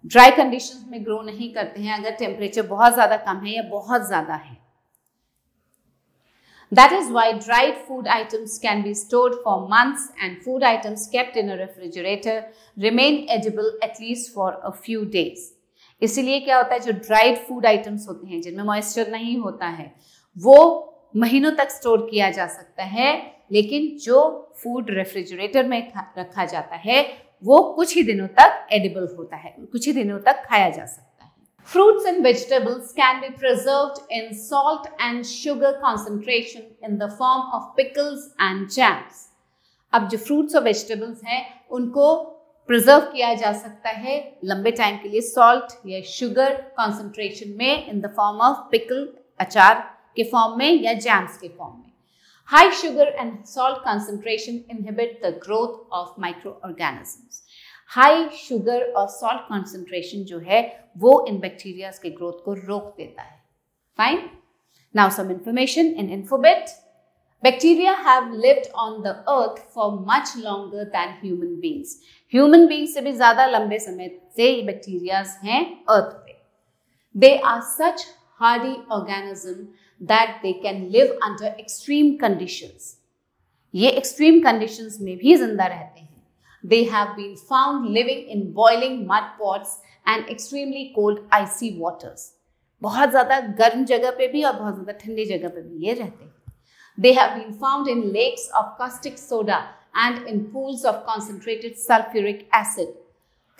ड्राई कंडीशंस में ग्रो नहीं करते हैं अगर टेम्परेचर बहुत ज़्यादा कम है या बहुत ज़्यादा है. That is why dried food items can be stored for months and food items kept in a refrigerator remain edible at least for a few days. इसीलिए क्या होता है जो ड्राइड फूड आइटम्स होते हैं जिनमें मॉइस्चर नहीं होता है वो महीनों तक स्टोर किया जा सकता है, लेकिन जो फूड रेफ्रिजरेटर में रखा जाता है वो कुछ ही दिनों तक एडिबल होता है, कुछ ही दिनों तक खाया जा सकता है. Fruits and vegetables can be preserved in salt and sugar concentration in the form of pickles and jams. अब जो फ्रूट्स और वेजिटेबल्स हैं उनको प्रिजर्व किया जा सकता है लंबे टाइम के लिए सॉल्ट या शुगर कॉन्सेंट्रेशन में in the form of pickle अचार के फॉर्म में या जैम्स के फॉर्म में. High sugar and salt concentration inhibit the growth of microorganisms. High sugar और salt concentration जो है वो इन bacteria के growth को रोक देता है. Fine. Now some information in Infobit. Bacteria have lived on the earth for much longer than human beings. Human beings से भी ज़्यादा लंबे समय से ये bacteria हैं earth पे. They are such hardy organism that they can live under extreme conditions. ये extreme conditions में भी जिंदा रहते हैं. They have been found living in boiling mud pots and extremely cold icy waters. बहुत ज़्यादा गर्म जगह पे भी और बहुत ज़्यादा ठंडी जगह पे भी ये रहते हैं. They have been found in lakes of caustic soda and in pools of concentrated sulfuric acid.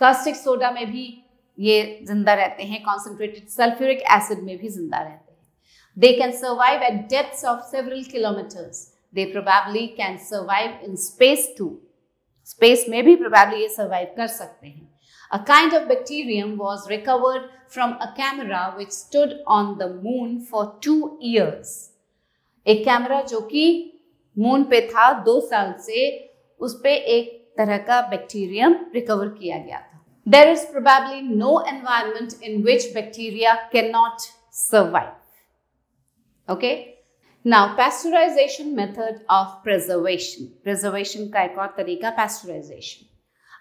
Caustic soda में भी ये जिंदा रहते हैं, concentrated sulfuric acid में भी जिंदा रहते हैं. They can survive at depths of several kilometers. They probably can survive in space too. Space में भी probably ये survive कर सकते हैं. A kind of bacterium was recovered from a camera which stood on the moon for 2 years. एक camera जो कि moon पे था 2 साल से उस पे एक तरह का बैक्टीरियम रिकवर किया गया था. There is probably no environment in which bacteria cannot survive. Okay. Now pasteurization method of preservation. Preservation का एक और तरीका pasteurization.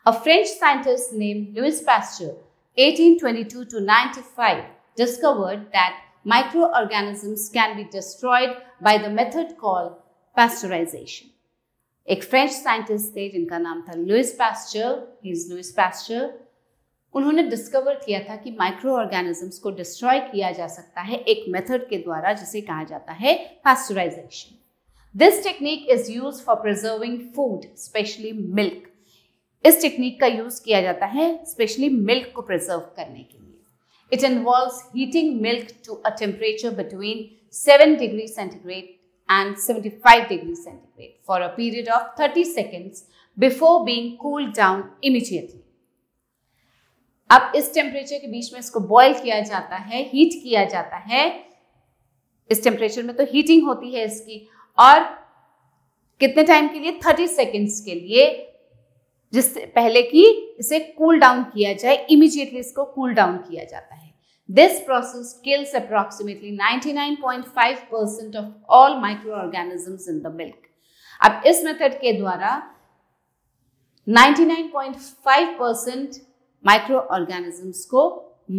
A French scientist named Louis Pasteur, 1822 to 95, discovered that microorganisms can be destroyed by the method called pasteurization. एक French scientist थे जिनका नाम था Louis Pasteur. He is Louis Pasteur. उन्होंने डिस्कवर किया था कि माइक्रो ऑर्गेनिजम्स को डिस्ट्रॉय किया जा सकता है एक मेथड के द्वारा जिसे कहा जाता है pasteurization. This technique is used for preserving food, specially milk. इस टेक्निक का यूज किया जाता है स्पेशली मिल्क को प्रिजर्व करने के लिए। It involves heating milk to a temperature between 7 degree centigrade and 75 degrees centigrade for a period of 30 seconds before being cooled down immediately. अब इस टेम्परेचर के बीच में इसको बॉयल किया जाता है, हीट किया जाता है। इस टेम्परेचर में तो हीटिंग होती है इसकी, और कितने टाइम के लिए? 30 सेकेंड्स के लिए, जिससे पहले कि इसे कूल डाउन किया जाए, इमीडिएटली इसको कूल डाउन किया जाता है। This process kills approximately 99.5% of all microorganisms in the milk. अब इस मेथड के द्वारा 99.5% माइक्रोऑर्गेनिजम्स को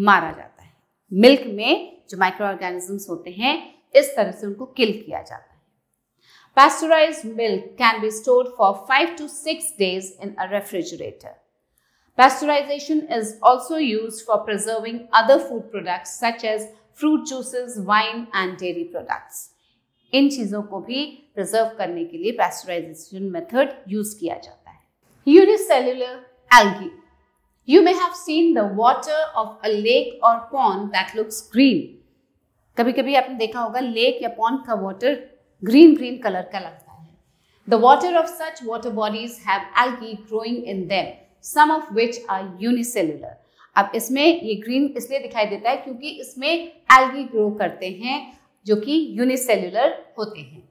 मारा जाता है। मिल्क में जो माइक्रोऑर्गेनिजम्स होते हैं, इस तरह से उनको किल किया जाता है। Pasteurized milk can be stored for 5 to 6 days in a refrigerator. Pasteurization is also used for preserving other food products such as fruit juices, wine and dairy products. इन चीजों को भी प्रिजर्व करने के लिए pasteurization method यूज किया जाता है। Unicellular algae. You may have seen the water of a lake or pond that looks green. कभी कभी आपने देखा होगा लेक या पॉन्ड का वाटर ग्रीन कलर का लगता है। The water of such water bodies have algae growing in them, some of which are unicellular. अब इसमें ये ग्रीन इसलिए दिखाई देता है क्योंकि इसमें एल्गी ग्रो करते हैं जो कि यूनिसेल्युलर होते हैं।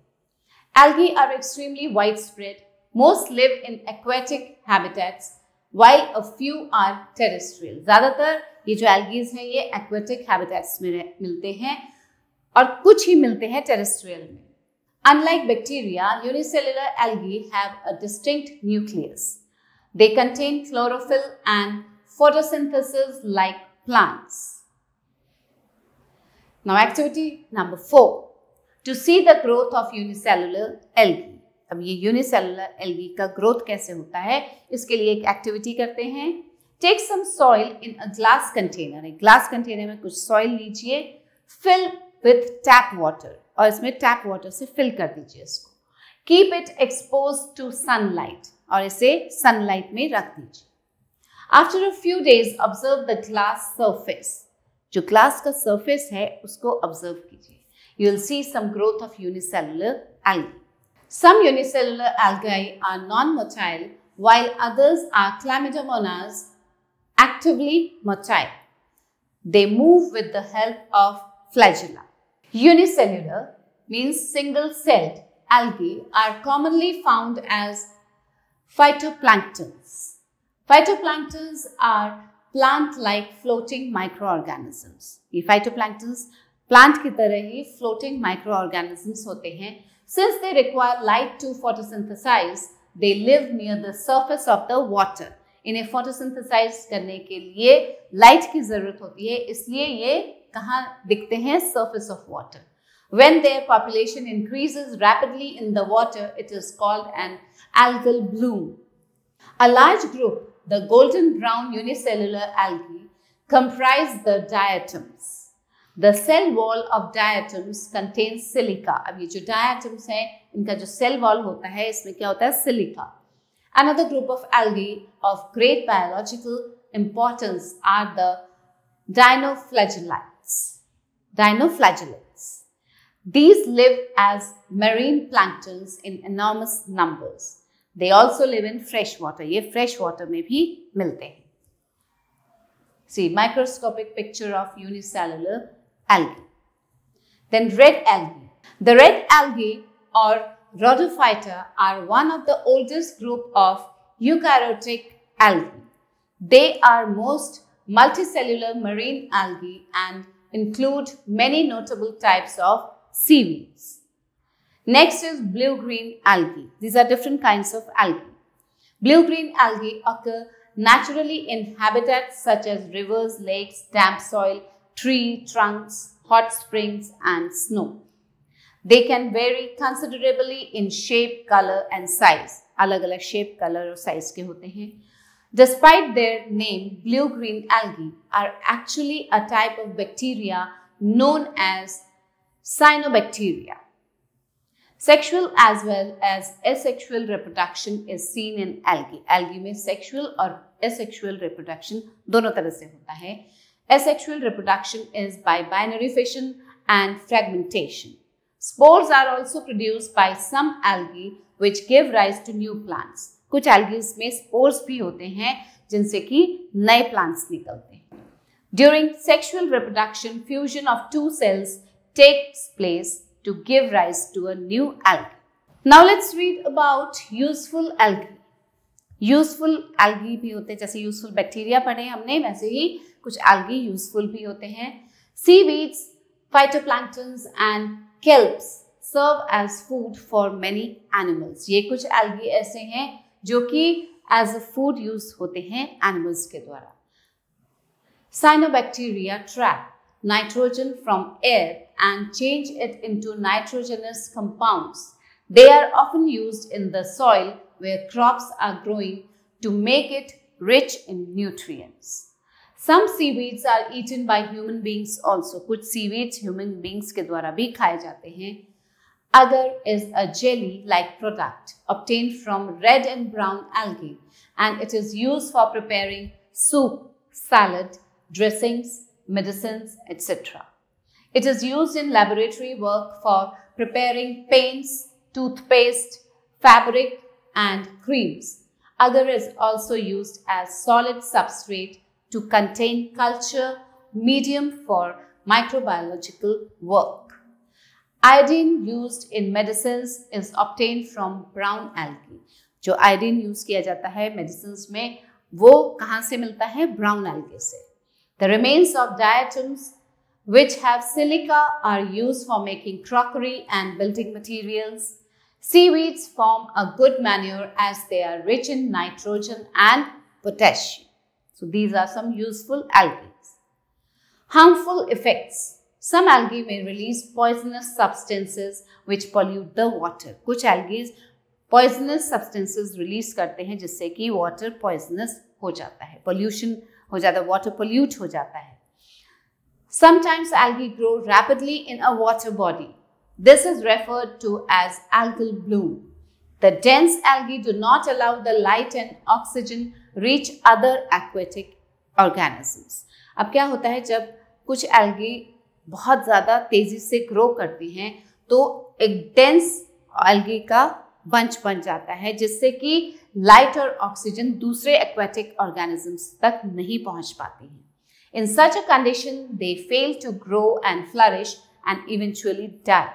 Algae are extremely widespread. Most live in aquatic habitats, while a few are terrestrial. ज़्यादातर ये जो algae हैं ये aquatic habitats में मिलते हैं और कुछ ही मिलते हैं terrestrial में। Unlike bacteria, unicellular algae have a distinct nucleus. They contain chlorophyll and photosynthesis like plants. Now activity number 4. To see the growth of unicellular algae. अब ये unicellular algae का growth कैसे होता है, इसके लिए एक एक्टिविटी करते हैं। Take some soil in a glass container. एक glass container में कुछ soil लीजिए, fill with tap water, और इसमें tap water से fill कर दीजिए इसको। Keep it exposed to sunlight, और इसे सनलाइट में रख दीजिए। After a few days, observe the glass surface. जो ग्लास का सरफेस है उसको ऑब्जर्व कीजिए। You will see some growth of unicellular algae. Some unicellular algae are non-motile, while others are chlamydomonas, actively motile. They move with the help of flagella. Unicellular means single-celled algae are commonly found as phytoplanktons. Phytoplanktons are plant-like floating microorganisms. ये phytoplanktons plant की तरह ही floating microorganisms होते हैं. Since they require light to photosynthesize, they live near the surface of the water. इन्हें photosynthesize करने के लिए light की जरूरत होती है, इसलिए ये कहाँ दिखते हैं? Surface of water. When their population increases rapidly in the water, it is called an algal bloom. A large group, the golden brown unicellular algae, comprise the diatoms. The cell wall of diatoms contains silica. अब ये जो diatoms हैं, इनका जो cell wall होता है, इसमें क्या होता है? Silica. Another group of algae of great biological importance are the dinoflagellates. Dinoflagellates. These live as marine planktons in enormous numbers. They also live in fresh water. ये fresh water में भी मिलते हैं. See microscopic picture of unicellular algae. Then red algae. The red algae or rhodophyta are one of the oldest group of eukaryotic algae. They are most multicellular marine algae and include many notable types of seaweeds. Next is blue-green algae. These are different kinds of algae. Blue-green algae occur naturally in habitats such as rivers, lakes, damp soil, tree trunks, hot springs, and snow. They can vary considerably in shape, color, and size. अलग-अलग shape, color और size के होते हैं. Despite their name, blue-green algae are actually a type of bacteria known as cyanobacteria. Sexual as well as asexual reproduction is seen in algae. Algae में sexual और asexual reproduction दोनों तरह से होता है. Asexual reproduction is by binary fission and fragmentation. Spores are also produced by some algae which give rise to new plants. कुछ algae में spores भी होते हैं जिनसे कि नए plants निकलते हैं. During sexual reproduction, fusion of two cells takes place to give rise to a new algae. Now let's read about useful algae. Useful algae भी होते हैं, जैसे useful bacteria पढ़े हमने, वैसे ही कुछ algae useful भी होते हैं. Seaweeds, phytoplanktons and kelps serve as food for many animals. ये कुछ algae ऐसे हैं जो कि as a food use होते हैं animals के द्वारा. Cyanobacteria trap nitrogen from air and change it into nitrogenous compounds. They are often used in the soil where crops are growing to make it rich in nutrients. Some seaweeds are eaten by human beings also. कुछ seaweeds human beings के द्वारा भी खाए जाते हैं. Agar is a jelly-like product obtained from red and brown algae, and it is used for preparing soup, salad, dressings, medicines, etc. It is used in laboratory work for preparing paints, toothpaste, fabric, and creams. Agar is also used as solid substrate to contain culture medium for microbiological work. Iodine used in medicines is obtained from brown algae. जो iodine use किया जाता है medicines में, वो कहाँ से मिलता है? Brown algae से. The remains of diatoms which have silica are used for making crockery and building materials. Seaweeds form a good manure as they are rich in nitrogen and potassium. So these are some useful algae. Harmful effects. Some algae may release poisonous substances which pollute the water. कुछ algae poisonous substances release करते हैं जिससे कि water poisonous हो जाता है, pollution हो जाता है, water pollute हो जाता है. Sometimes algae grow rapidly in a water body. This is referred to as algal bloom. The dense algae do not allow the light and oxygen reach other aquatic organisms. अब क्या होता है, जब कुछ algae बहुत ज़्यादा तेज़ी से ग्रो करती हैं तो एक डेंस algae का बंच बन जाता है जिससे कि लाइट और ऑक्सीजन दूसरे aquatic organisms तक नहीं पहुंच पाती हैं. In such a condition, they fail to grow and flourish and eventually die.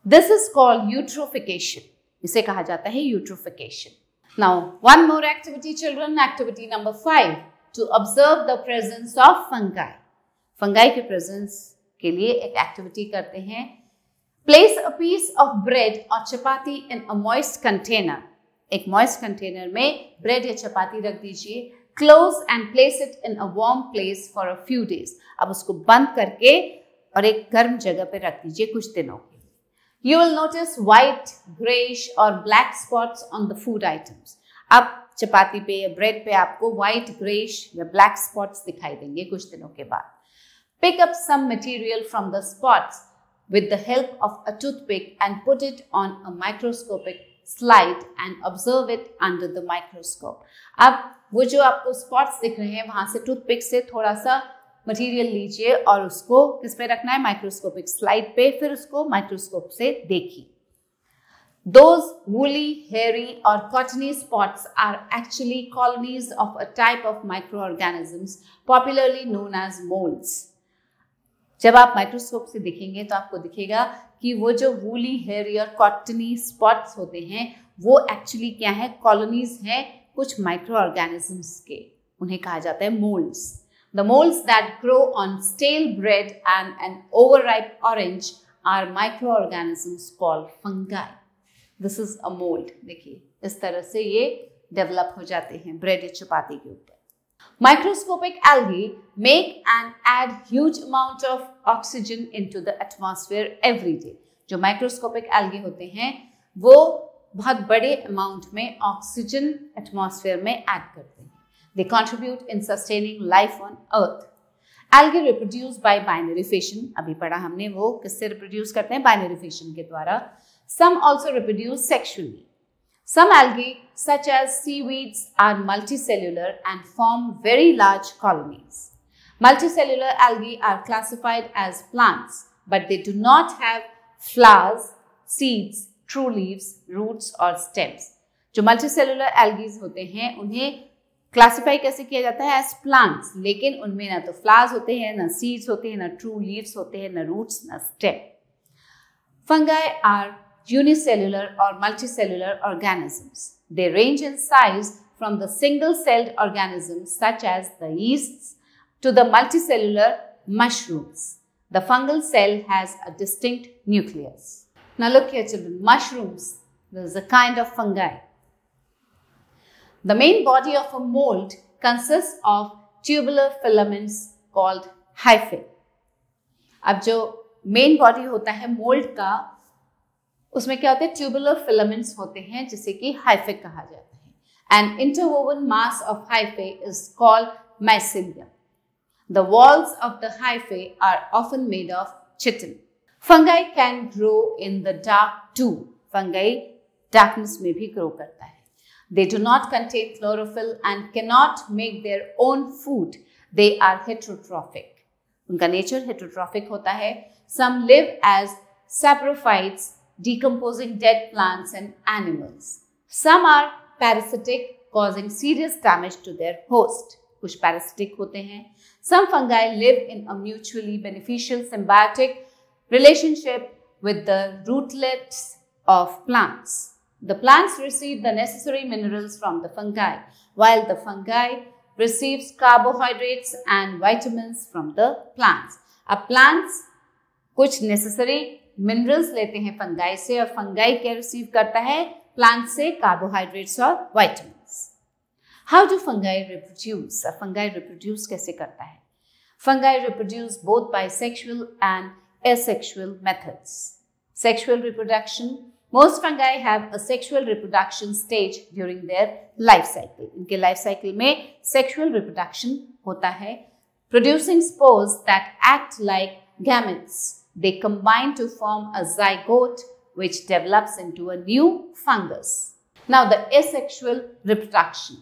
This is called eutrophication. इसे कहा जाता है eutrophication. Now, one more activity, children. Activity number 5, to observe the presence of fungi. Fungi के presence के लिए एक activity करते हैं. Place a piece of bread or chapati in a moist container. एक moist container में bread या chapati रख दीजिए. Close and place it in a warm place for a few days. अब उसको बंद करके और एक गर्म जगह पे रख दीजिए कुछ दिनों के लिए. You will notice white, grayish or black spots on the food items. अब चपाती पे या ब्रेड पे आपको white, grayish या black spots दिखाई देंगे कुछ दिनों के बाद. Pick up some material from the spots with the help of a toothpick and put it on a microscopic slide and observe it under the microscope. अब वो जो आपको spots दिख रहे हैं वहां से टूथपिक से थोड़ा सा मटेरियल लीजिए और उसको किस पे रखना है? माइक्रोस्कोपिक स्लाइड पे, फिर उसको माइक्रोस्कोप से देखिए. Those woolly, hairy or cottony spots are actually colonies of a type of microorganisms popularly known as molds. जब आप माइक्रोस्कोप से देखेंगे तो आपको दिखेगा कि वो जो woolly, hairy और cottony spots होते हैं वो एक्चुअली क्या है? कॉलोनीज हैं कुछ माइक्रोऑर्गेनिजम्स के. उन्हें कहा जाता है molds. The molds that grow on stale bread and an overripe orange are microorganisms called fungi. This is a mold. देखिए इस तरह से ये डेवलप हो जाते हैं ब्रेड या चपाती के ऊपर. Microscopic algae make and add huge amount of oxygen into the atmosphere every day. जो माइक्रोस्कोपिक algae होते हैं वो बहुत बड़े अमाउंट में ऑक्सीजन एटमॉस्फेयर में ऐड करते हैं. They contribute in sustaining life on Earth. Algae reproduce by binary fission. अभी पढ़ा हमने वो किससे reproduce करते हैं? Binary fission के द्वारा. Some also reproduce sexually. Some algae, such as seaweeds, are multicellular and form very large colonies. Multicellular algae are classified as plants, but they do not have flowers, seeds, true leaves, roots or stems. जो multicellular algae होते हैं उन्हें classify कैसे किया जाता है? As plants, लेकिन उनमें ना तो फ्लावर्स होते हैं, ना सीड्स होते हैं, ना ट्रू लीव्स होते हैं, ना रूट्स, ना stem. Fungi are unicellular or multicellular organisms. They range in size from the single-celled organisms such as the yeasts to the multicellular mushrooms. The fungal cell has a distinct nucleus. Now look here children, mushrooms, this is a kind of fungi. The main body of a mold consists of tubular filaments called hyphae. अब जो main body होता है mould का, उसमें क्या होते हैं? Tubular filaments होते हैं जिसे कि हाइफे कहा जाता है. And interwoven mass of hyphae is called mycelium. The walls of the hyphae are often made of chitin. Fungi can grow in the dark too. Fungi darkness में भी ग्रो करता है. They do not contain chlorophyll and cannot make their own food. They are heterotrophic. उनका nature heterotrophic होता है. Some live as saprophytes, decomposing dead plants and animals. Some are parasitic, causing serious damage to their host. कुछ parasitic होते हैं. Some fungi live in a mutually beneficial symbiotic relationship with the rootlets of plants. The plants receive the necessary minerals from the fungi, while the fungi receives carbohydrates and vitamins from the plants. अब plants कुछ necessary minerals लेते हैं fungi से, और fungi क्या receive करता है? plants से carbohydrates और vitamins. How do fungi reproduce? Fungi reproduce कैसे करता है? Fungi reproduce both by sexual and asexual methods. Sexual reproduction. Most fungi have a sexual reproduction stage during their life cycle. इनके life cycle में sexual reproduction होता है. Producing spores that act like gametes. They combine to form a zygote which develops into a new fungus. Now the asexual reproduction.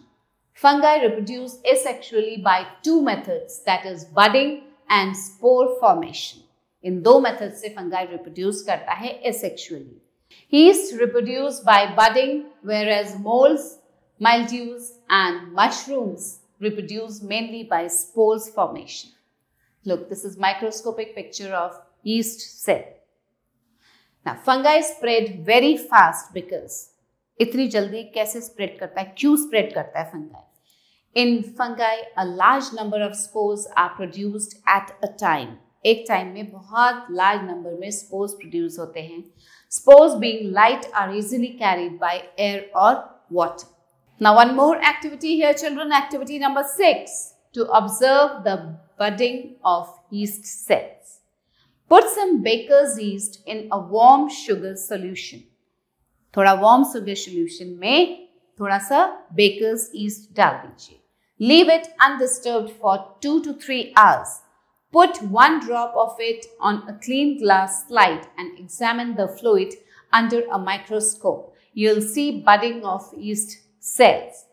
Fungi reproduce asexually by two methods, that is budding and spore formation. इन दो methods से fungi reproduce करता है asexually. Yeast reproduce by budding, whereas molds, mildews and mushrooms reproduce mainly by spores formation. Look, this is microscopic picture of yeast cell. Now, fungi spread very fast because इतनी जल्दी कैसे spread करता है? क्यों spread करता है fungi? In fungi, a large number of spores are produced at a time. एक time में बहुत large number में spores produce होते हैं. Spores being light are easily carried by air or water. Now one more activity here children, activity number 6, to observe the budding of yeast cells. Put some baker's yeast in a warm sugar solution. थोड़ा warm sugar solution में थोड़ा सा baker's yeast डाल दीजिए. Leave it undisturbed for 2 to 3 hours. Put 1 drop of it on a clean glass slide and examine the fluid under a microscope. You'll see budding of yeast cells.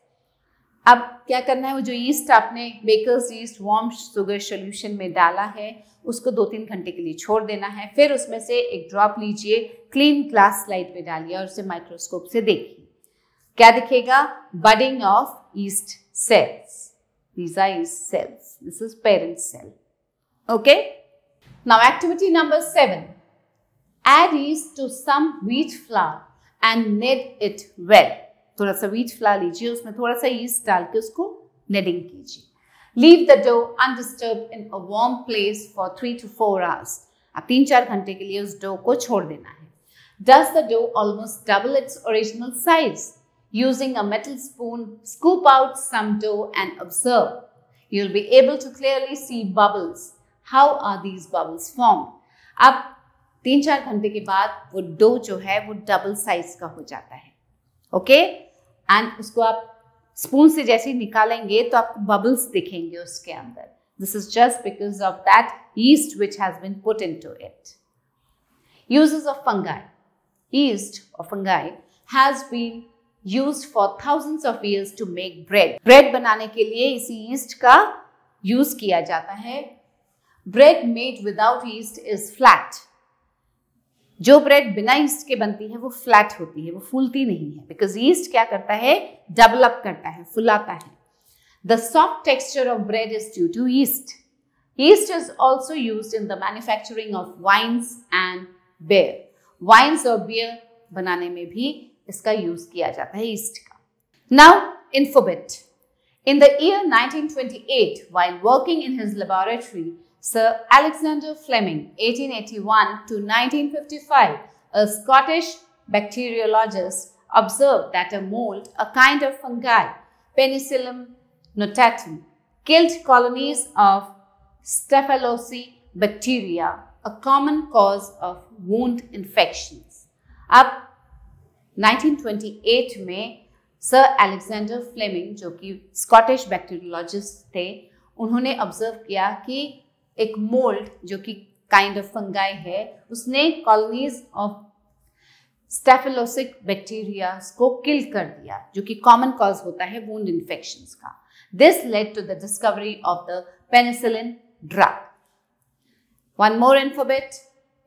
अब क्या करना है? वो जो yeast आपने baker's yeast warm sugar solution में डाला है, उसको 2-3 घंटे के लिए छोड़ देना है. फिर उसमें से एक ड्रॉप लीजिए, clean glass slide पे डालिए और उसे माइक्रोस्कोप से देखिए. क्या दिखेगा? Budding of yeast cells. These are yeast cells. This is parent cell. Okay. Now activity number 7. Add yeast to some wheat flour and knead it well. थोड़ा सा wheat flour लीजिए, उसमें थोड़ा सा yeast डाल के उसको kneading कीजिए. Leave the dough undisturbed in a warm place for 3 to 4 hours. अब 3-4 घंटे के लिए उस dough को छोड़ देना है. Does the dough almost double its original size? Using a metal spoon, scoop out some dough and observe. You'll be able to clearly see bubbles. How are these bubbles formed? अब 3-4 घंटे के बाद वो dough जो है वो double size का हो जाता है. ओके, एंड उसको आप स्पून से जैसे ही निकालेंगे तो आपको बबल्स दिखेंगे उसके अंदर. This is just because of that yeast which has been put into it. Uses of fungi. Yeast or fungi has been used for thousands of years to make bread. Bread बनाने के लिए इसी yeast का use किया जाता है. Bread made without yeast is flat. जो bread बिना ईस्ट के बनती है वो फ्लैट होती है, वो फूलती नहीं है, बिकॉज ईस्ट क्या करता है, डेवलप करता है, फुलाता है. The soft texture of bread is due to yeast. Yeast is also used in the manufacturing of wines and beer. Wines और बियर बनाने में भी इसका यूज किया जाता है ईस्ट का. Now इन्फोबिट. In the year 1928, while working in his laboratory, Sir Alexander Fleming, 1881 to 1955, a Scottish bacteriologist, observed that a mold, a kind of fungi, Penicillium notatum, killed colonies of Staphylococcus a common cause of wound infections. अब 1928 में sir Alexander Fleming, जो कि Scottish bacteriologist थे, उन्होंने observe किया कि एक mould जो कि काइंड ऑफ फंगाई है, उसने कॉलोनीज ऑफ स्टेफिलोसिक बैक्टीरिया को किल कर दिया, जो कि कॉमन कॉज होता है वुंड इन्फेक्शंस का. This led to the discovery of the penicillin drug. One more infobit.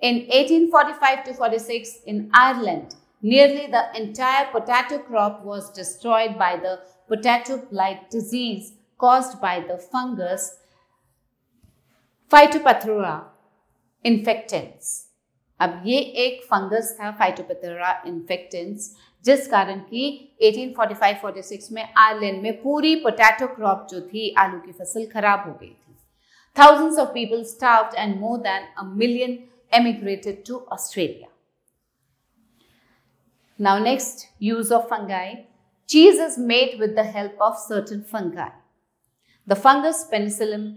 In 1845 to 46 in Ireland, nearly the entire potato crop was destroyed by the potato blight disease caused by the fungus Phytophthora infectans. अब ये एक fungus था Phytophthora infectans, जिस कारण कि 1845-46 में Ireland में पूरी पोटैटो क्रॉप जो थी, आलू की फसल, खराब हो गई थी. Thousands of people starved and more than 1 million emigrated to Australia. Now next, use of fungi. Cheese is made with the help of certain fungi. The fungus Penicillium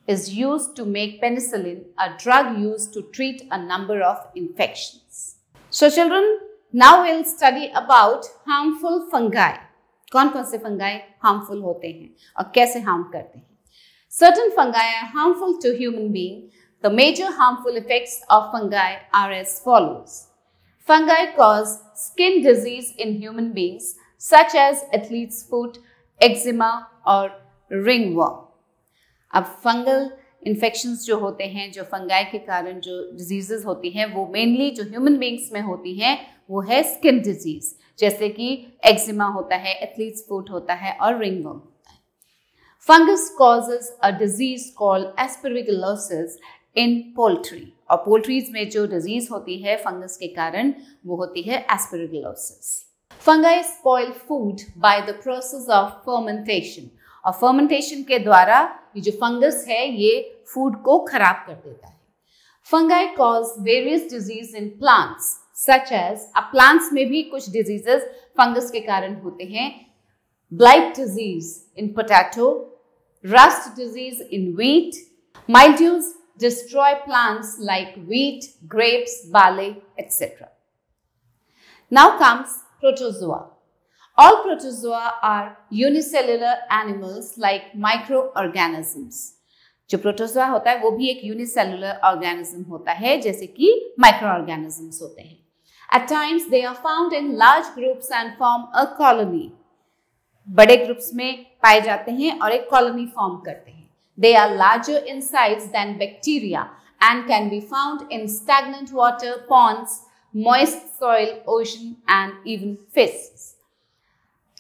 is used to make penicillin, a drug used to treat a number of infections. So children, now we'll study about harmful fungi. कौन-कौन से fungi harmful होते हैं और कैसे harm करते हैं. Certain fungi are harmful to human beings. The major harmful effects of fungi are as follows. Fungi cause skin disease in human beings, such as athlete's foot, eczema or ringworm. अब fungal infections जो होते हैं, जो fungi के कारण जो diseases होती हैं, वो मेनली जो ह्यूमन बींग्स में होती हैं वो है स्किन डिजीज, जैसे कि एक्जिमा होता है, एथलीट्स फुट होता है और रिंगवर्म होता है. Fungus causes a disease called aspergillosis in poultry, और पोल्ट्रीज में जो डिजीज होती है फंगस के कारण वो होती है aspergillosis. Fungi spoil food by the process of fermentation, और फर्मेंटेशन के द्वारा ये जो फंगस है ये फूड को खराब कर देता है. Fungi cause various disease in plants such as, अब प्लांट्स में भी कुछ डिजीजेस फंगस के कारण होते हैं. Blight disease in potato, rust disease in wheat, mildews destroy plants like wheat, grapes, barley, etc. Now comes protozoa. All protozoa are unicellular animals like microorganisms. जो protozoa होता है वो भी एक यूनिसेलुलर ऑर्गेनिज्म होता है, जैसे कि माइक्रोऑर्गेनिजम्स होते हैं. At times they are found in large groups and form a colony. बड़े ग्रुप्स में पाए जाते हैं और एक कॉलोनी फॉर्म करते हैं. They are larger in size than bacteria and can be found in stagnant water, ponds, moist soil, ocean and even fishes.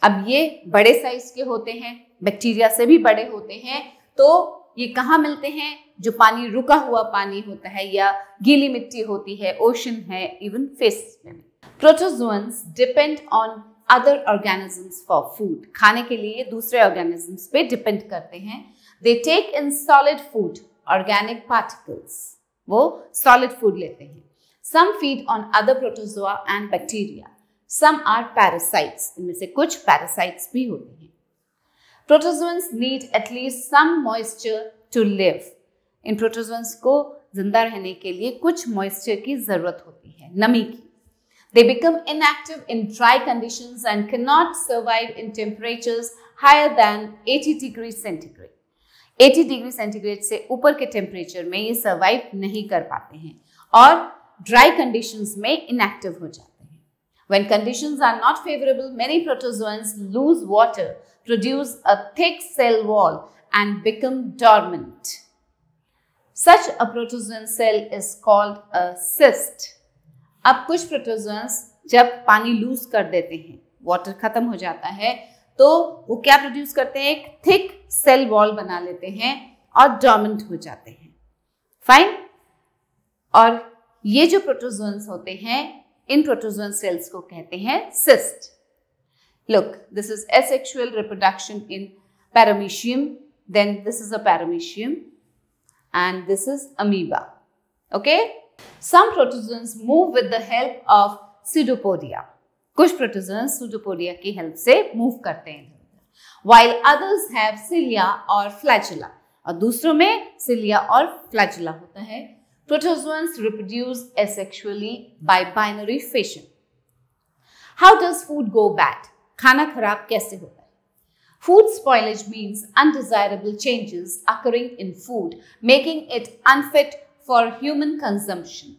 अब ये बड़े साइज के होते हैं, बैक्टीरिया से भी बड़े होते हैं, तो ये कहाँ मिलते हैं? जो पानी, रुका हुआ पानी होता है या गीली मिट्टी होती है, ओशन है, इवन फिश में. Protozoans depend on other organisms for food. खाने के लिए दूसरे ऑर्गेनिजम्स पे डिपेंड करते हैं. They take in solid food, organic particles. वो solid food लेते हैं. Some feed on other protozoa and bacteria. Some are parasites. इनमें से कुछ parasites भी होते हैं. Protozoans need at least some moisture to live. In protozoans को जिंदा रहने के लिए कुछ moisture की जरूरत होती है, नमी की. They become inactive in dry conditions and cannot survive in temperatures higher than 80 degrees centigrade. 80 degree centigrade से ऊपर के टेम्परेचर में ये सर्वाइव नहीं कर पाते हैं. और ड्राई कंडीशंस में इनएक्टिव हो जाते हैं। When conditions are not favorable, many protozoans lose water, produce a thick cell wall and become dormant. Such a protozoan cell is called a cyst. अब कुछ प्रोटोजोन्स जब पानी लूज कर देते हैं, वाटर खत्म हो जाता है, तो वो क्या प्रोड्यूस करते हैं, एक थिक सेल वॉल बना लेते हैं और डोर्मेंट हो जाते हैं। फाइन। और ये जो प्रोटोजोन्स होते हैं, इन प्रोटोजोन सेल्स को कहते हैं cyst. Look, this is asexual reproduction in paramecium, then this is a paramecium and this is amoeba. Okay? Some protozoans move with the help of pseudopodia. कुछ प्रोटोजोन्स pseudopodia की help से move करते हैं, while others have cilia और flagella, और दूसरों में cilia और flagella होता है। Protozoans reproduce asexually by binary fission. How does food go bad? खाना खराब कैसे होता है? Food spoilage means undesirable changes occurring in food, making it unfit for human consumption.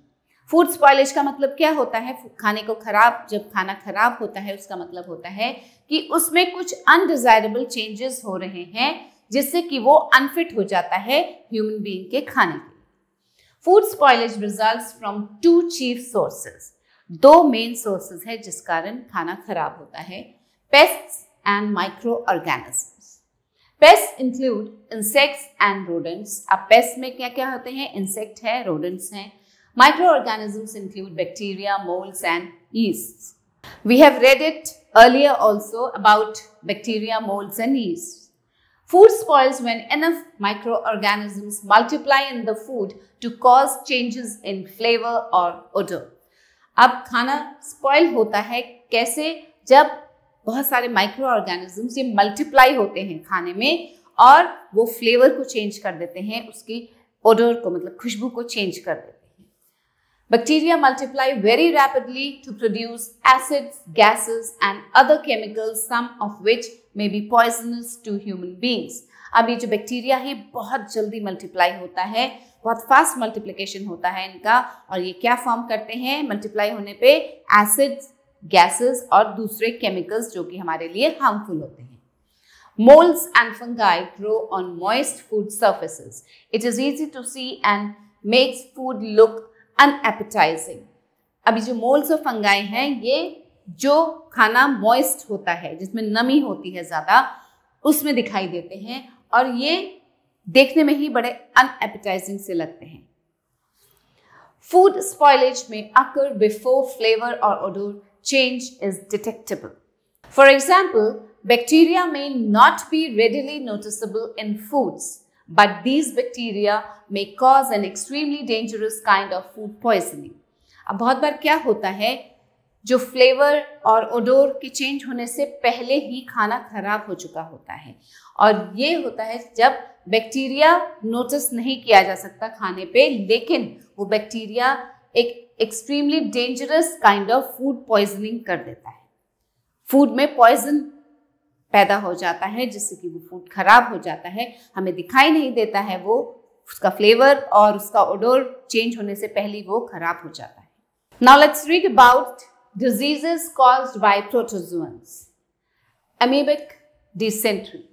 Food spoilage का मतलब क्या होता है? खाने को खराब, जब खाना खराब होता है उसका मतलब होता है कि उसमें कुछ अनडिजायरेबल चेंजेस हो रहे हैं जिससे कि वो अनफिट हो जाता है ह्यूमन बीइंग के खाने के लिए। Food spoilage results from two chief sources. दो मेन सोर्सेज है जिस कारण खाना खराब होता है, pests and micro organisms. Pest include insects and rodents. अब पेस्ट में क्या क्या होते हैं? इंसेक्ट है, रोडेंट्स हैं। Microorganisms include bacteria, molds and yeasts. We have read it earlier also about bacteria, molds and yeasts. Food spoils when enough microorganisms multiply in the food to cause changes in flavor or odor. अब खाना spoil होता है कैसे? जब बहुत सारे microorganisms ये multiply होते हैं खाने में और वो फ्लेवर को चेंज कर देते हैं, उसकी ओडर को, मतलब खुशबू को चेंज कर देते हैं। Bacteria multiply very rapidly to produce acids, gases and other chemicals, some of which may be poisonous to human beings. अब ये जो बैक्टीरिया है बहुत जल्दी मल्टीप्लाई होता है, बहुत फास्ट मल्टीप्लिकेशन होता है इनका, और ये क्या फॉर्म करते हैं? मल्टीप्लाई होने पे एसिड्स, गैसेस और दूसरे केमिकल्स जो कि हमारे लिए हार्मफुल होते हैं। Molds and fungi grow on moist food surfaces. It is easy to see and makes food look अनएपेटाइजिंग। अभी जो मोल्ड्स और फंगाई हैं, ये जो खाना मॉइस्ट होता है, जिसमें नमी होती है ज़्यादा, उसमें दिखाई देते हैं और ये देखने में ही बड़े अनएपेटाइजिंग से लगते हैं। फूड स्पॉइलेज में अकर बिफोर फ्लेवर और odour change is detectable. For example, bacteria may not be readily noticeable in foods, but these bacteria may cause an extremely dangerous kind of food poisoning. अब बहुत बार क्या होता है, जो फ्लेवर और odour के चेंज होने से पहले ही खाना खराब हो चुका होता है, और ये होता है जब बैक्टीरिया नोटिस नहीं किया जा सकता खाने पे, लेकिन वो बैक्टीरिया एक extremely dangerous kind of food poisoning कर देता है। फूड में पॉइजन पैदा हो जाता है जिससे कि वो फूड खराब हो जाता है, हमें दिखाई नहीं देता है, वो उसका फ्लेवर और उसका ओडोर चेंज होने से पहले वो खराब हो जाता है। Now let's read about diseases caused by protozoans. Amoebic dysentery.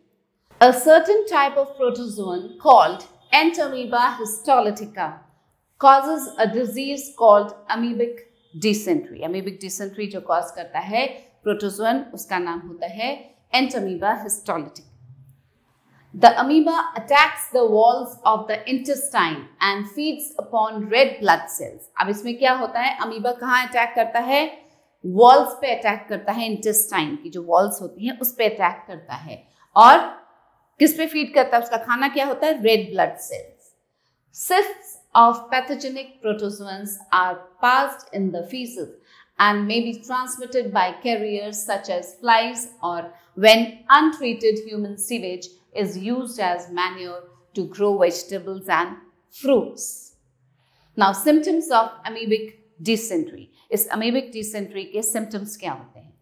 A certain type of protozoan called Entamoeba histolytica causes a disease called amoebic dysentery. Amoebic dysentery जो cause करता है प्रोटोजोन, उसका नाम होता है Entamoeba histolytica. The amoeba attacks the walls of the intestine and feeds upon red blood cells. अब इसमें क्या होता है? अमीबा कहाँ अटैक करता है? वॉल्स पे अटैक करता है, इंटेस्टाइन की जो वॉल्स होती हैं उस पे अटैक करता है, और किस पे फीड करता है? उसका खाना क्या होता है? Red blood cells. Cysts of pathogenic protozoans are passed in the feces and may be transmitted by carriers such as flies, or when untreated human sewage is used as manure to grow vegetables and fruits. Now, symptoms of amoebic dysentery. इस amoebic dysentery के symptoms क्या होते हैं?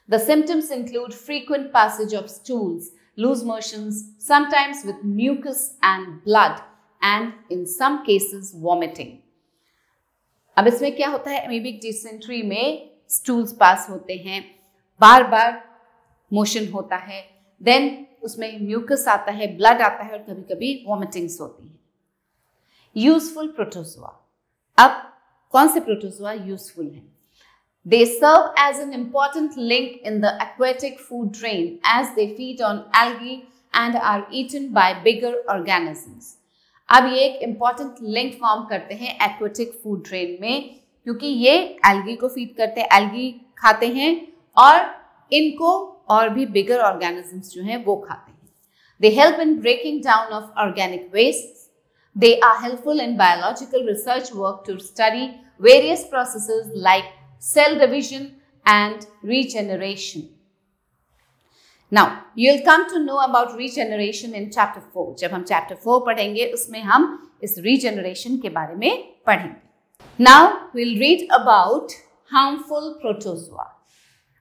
The symptoms include frequent passage of stools, loose motions, sometimes with mucus and blood, and in some cases vomiting. अब इसमें क्या होता है, एमीबिक डिसेंट्री में स्टूल्स पास होते हैं, बार बार मोशन होता है, देन उसमें म्यूकस आता है, ब्लड आता है और कभी कभी वॉमिटिंग्स होती हैं। यूजफुल प्रोटोजोआ, अब कौन से प्रोटोजोआ यूजफुल हैं? They serve as an important link in the aquatic food chain as they feed on algae and are eaten by bigger organisms. अब ये एक important link form करते हैं aquatic food chain में, क्योंकि ये algae को feed करते हैं, algae खाते हैं और इनको और भी bigger organisms जो हैं वो खाते हैं. They help in breaking down of organic wastes. They are helpful in biological research work to study various processes like cell division and regeneration. Now, you'll come to know about regeneration in chapter 4. जब हम chapter 4 पढ़ेंगे उसमें हम इस regeneration के बारे में पढ़ेंगे. Now, we'll read about harmful protozoa.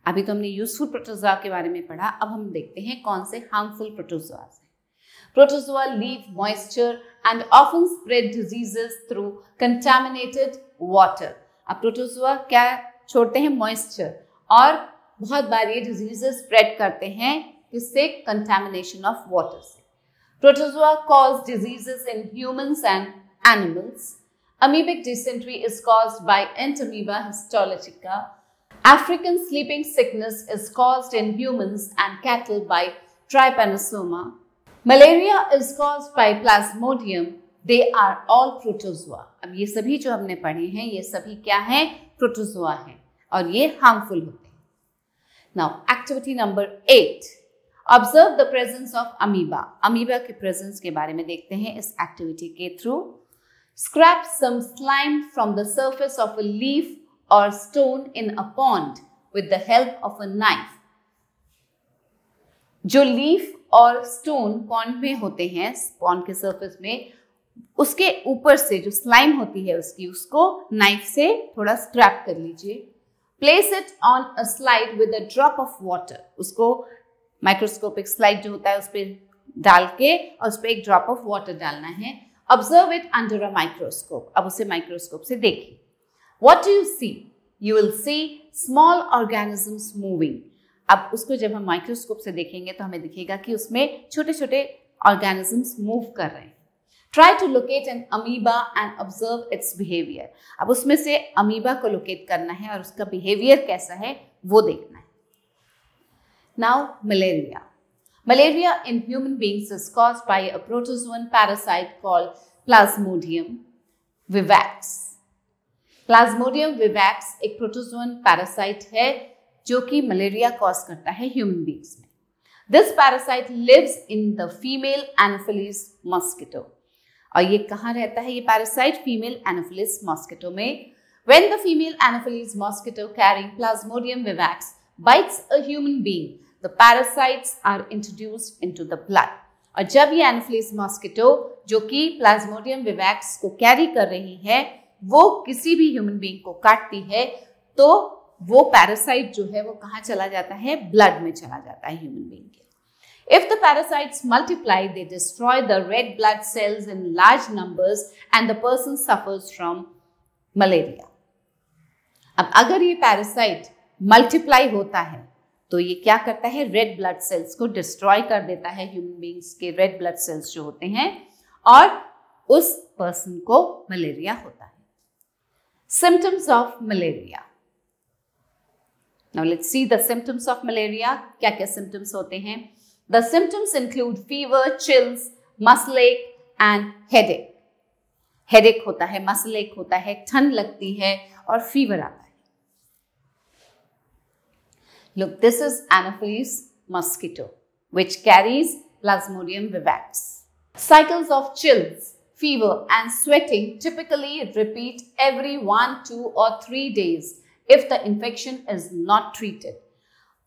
अभी तो हमने useful protozoa के बारे में पढ़ा, अब हम देखते हैं कौन से harmful protozoa हैं. Protozoa leave moisture and often spread diseases through contaminated water. अब प्रोटोजोआ क्या छोड़ते हैं? मॉइस्चर, और बहुत बार ये डिजीजेस स्प्रेड करते हैं किससे? कंटामिनेशन ऑफ वाटर से. Protozoa cause diseases in humans and animals. Amoebic dysentery is caused by Entamoeba histolytica. African sleeping sickness is caused in humans and cattle by trypanosoma. Malaria is caused by Plasmodium. They are all protozoa. अब ये सभी जो हमने पढ़े हैं ये सभी क्या हैं? प्रोटोजोआ हैं और ये हार्मफुल होते हैं. Now activity number 8. Observe the presence of amoeba. Amoeba के प्रेजेंस के बारे में देखते हैं इस एक्टिविटी के through. Scrape some slime from the surface of a leaf or stone in a pond with the help of a knife. जो leaf और स्टोन पॉन्ड में होते हैं, पॉन्ड के सरफेस में, उसके ऊपर से जो स्लाइम होती है उसको नाइफ से थोड़ा स्क्रैप कर लीजिए. Place it on a slide with a drop of water. उसको माइक्रोस्कोपिक स्लाइड जो होता है उस पर डाल के और उस पर एक ड्रॉप ऑफ वाटर डालना है. Observe it under a microscope. अब उसे माइक्रोस्कोप से देखिए. What do you see? You will see small organisms moving. अब उसको जब हम माइक्रोस्कोप से देखेंगे तो हमें दिखेगा कि उसमें छोटे छोटे ऑर्गेनिजम्स मूव कर रहे हैं. Try to locate an amoeba and observe its behavior. अब उसमें से अमीबा को लोकेट करना है और उसका बिहेवियर कैसा है वो देखना है. Now malaria. Malaria in human beings is caused by a protozoan parasite called Plasmodium vivax. Plasmodium vivax एक प्रोटोजोन पैरासाइट है जो कि मलेरिया कॉज करता है ह्यूमन बींग्स में. This parasite lives in the female Anopheles mosquito. और ये कहाँ रहता है ये पैरासाइट? फीमेल एनोफिलिस मॉस्किटो में. When the female Anopheles mosquito carrying Plasmodium vivax bites a human being, the parasites are introduced into the blood. और जब ये एनोफिलिस मॉस्किटो जो कि Plasmodium vivax को कैरी कर रही है वो किसी भी ह्यूमन बीइंग को काटती है तो वो पैरासाइट जो है वो कहाँ चला जाता है? ब्लड में चला जाता है ह्यूमन बीइंग के. If the parasites multiply, they destroy the red blood cells in large numbers and the person suffers from malaria. अब अगर ये पैरासाइट मल्टीप्लाई होता है तो ये क्या करता है? रेड ब्लड सेल्स को डिस्ट्रॉय कर देता है, ह्यूमन बींग्स के रेड ब्लड सेल्स जो होते हैं, और उस पर्सन को मलेरिया होता है. Symptoms of malaria. Now let's see the symptoms of malaria. क्या क्या symptoms होते हैं? The symptoms include fever, chills, muscle ache and headache. Headache होता है, muscle ache होता है, ठंड लगती है और fever आता है. Look, this is Anopheles mosquito which carries Plasmodium vivax. Cycles of chills, fever and sweating typically repeat every 1, 2 or 3 days if the infection is not treated.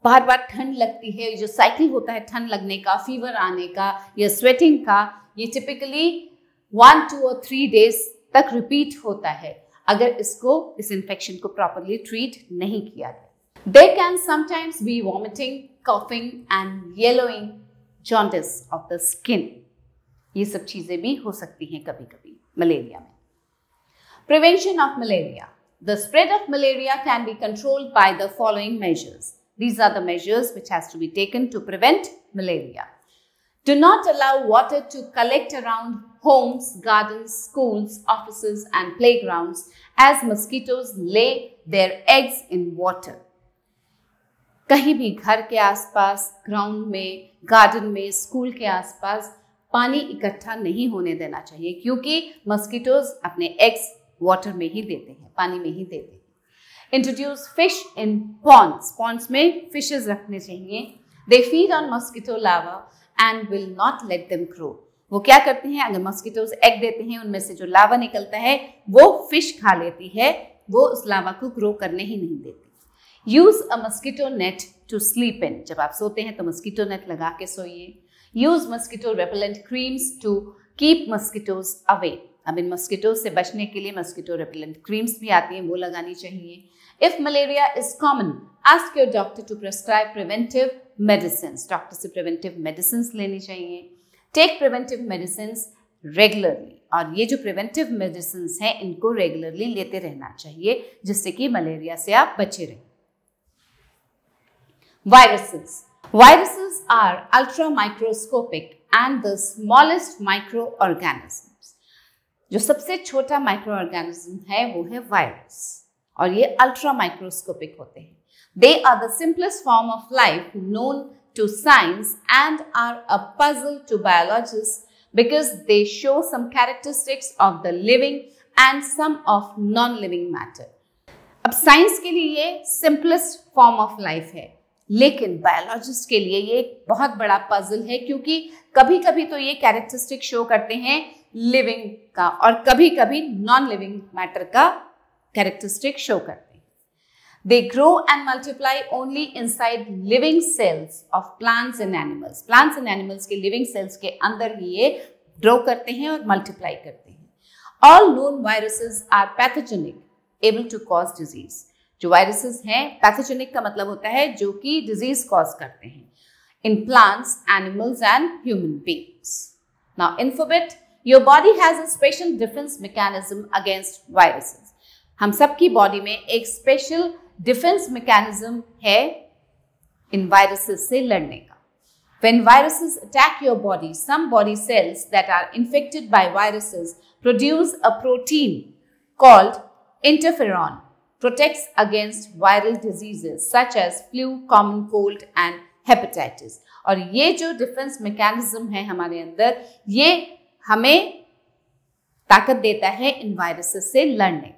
बार बार ठंड लगती है, जो साइकिल होता है ठंड लगने का, फीवर आने का या स्वेटिंग का, ये टिपिकली 1, 2 और 3 डेज तक रिपीट होता है अगर इस इन्फेक्शन को प्रॉपरली ट्रीट नहीं किया गया. They can sometimes be vomiting, coughing and yellowing, jaundice of the skin. ये सब चीजें भी हो सकती हैं कभी कभी मलेरिया में. Prevention of malaria. The spread of malaria can be controlled by the following measures. These are the measures which has to be taken to prevent malaria. Do not allow water to collect around homes, gardens, schools, offices and playgrounds as mosquitoes lay their eggs in water. कहीं भी घर के आसपास, ground में, garden में, school के आसपास पानी इकट्ठा नहीं होने देना चाहिए क्योंकि मस्कीटोज अपने एग्स वाटर में ही देते हैं, पानी में ही देते हैं। Introduce fish in ponds, ponds में फिशेस रखने चाहिए। They feed on mosquito larvae and will not let them grow. वो क्या करते हैं, अगर मस्कीटोज एग देते हैं उनमें से जो लार्वा निकलता है वो फिश खा लेती है, वो उस लार्वा को ग्रो करने ही नहीं देती। Use a mosquito net to sleep in, जब आप सोते हैं तो मस्कीटो नेट लगा के सोइए। Use mosquito repellent creams to keep mosquitoes away, अब इन मस्कीटोज से बचने के लिए मस्कीटो रेपेलेंट क्रीम्स भी आती हैं, वो लगानी चाहिए। If malaria is common, ask your doctor to prescribe preventive medicine, doctor से प्रिवेंटिव मेडिसिन लेनी चाहिए। टेक प्रिवेंटिव मेडिसिन रेगुलरली, और ये जो प्रिवेंटिव मेडिसिन हैं इनको रेगुलरली लेते रहना चाहिए जिससे कि मलेरिया से आप बचे रहें। Viruses, viruses are ultra microscopic and the smallest microorganisms. जो सबसे छोटा माइक्रो ऑर्गेनिज्म है वो है वायरस, और ये अल्ट्रा माइक्रोस्कोपिक होते हैं। They are the simplest form of life known to science and are a puzzle to biologist because they show some characteristics of the living and some of non living matter. अब science के लिए ये simplest form of life है, लेकिन biologist के लिए ये एक बहुत बड़ा पजल है क्योंकि कभी कभी तो ये कैरेक्टरिस्टिक शो करते हैं लिविंग का और कभी कभी नॉन लिविंग मैटर का कैरेक्टरिस्टिक शो करते हैं। They grow and multiply only inside living cells of plants and animals, plants and animals के लिविंग सेल्स के अंदर ही ये ग्रो करते हैं और मल्टीप्लाई करते हैं। All known viruses are pathogenic able to cause disease, जो वायरसेस हैं पैथोजेनिक का मतलब होता है जो कि डिजीज कॉज करते हैं in plants, animals and human beings. Now infobit, your body has a special defence mechanism against viruses. हम सबकी बॉडी में एक स्पेशल डिफेंस मैकेनिज्म है इन वायरसेस से लड़ने का। When viruses attack your body, some body cells that are infected by viruses produce a protein called interferon, protects against viral diseases such as flu, common cold and hepatitis. और ये जो defence mechanism है हमारे अंदर, ये हमें ताकत देता है इन वायरसेस से लड़ने का।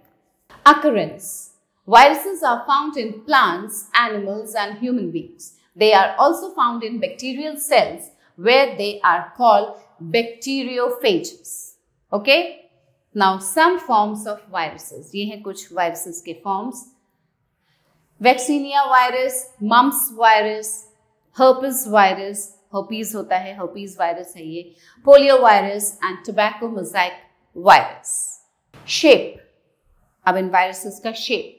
Occurrence, viruses are found in plants, animals and human beings. They are also found in bacterial cells where they are called bacteriophages. Okay? Now some forms of viruses. ये हैं कुछ viruses के forms. Vaccinia virus, mumps virus, herpes virus, herpes होता है, herpes virus है ये, polio virus and tobacco mosaic virus. Shape. अब इन viruses का shape.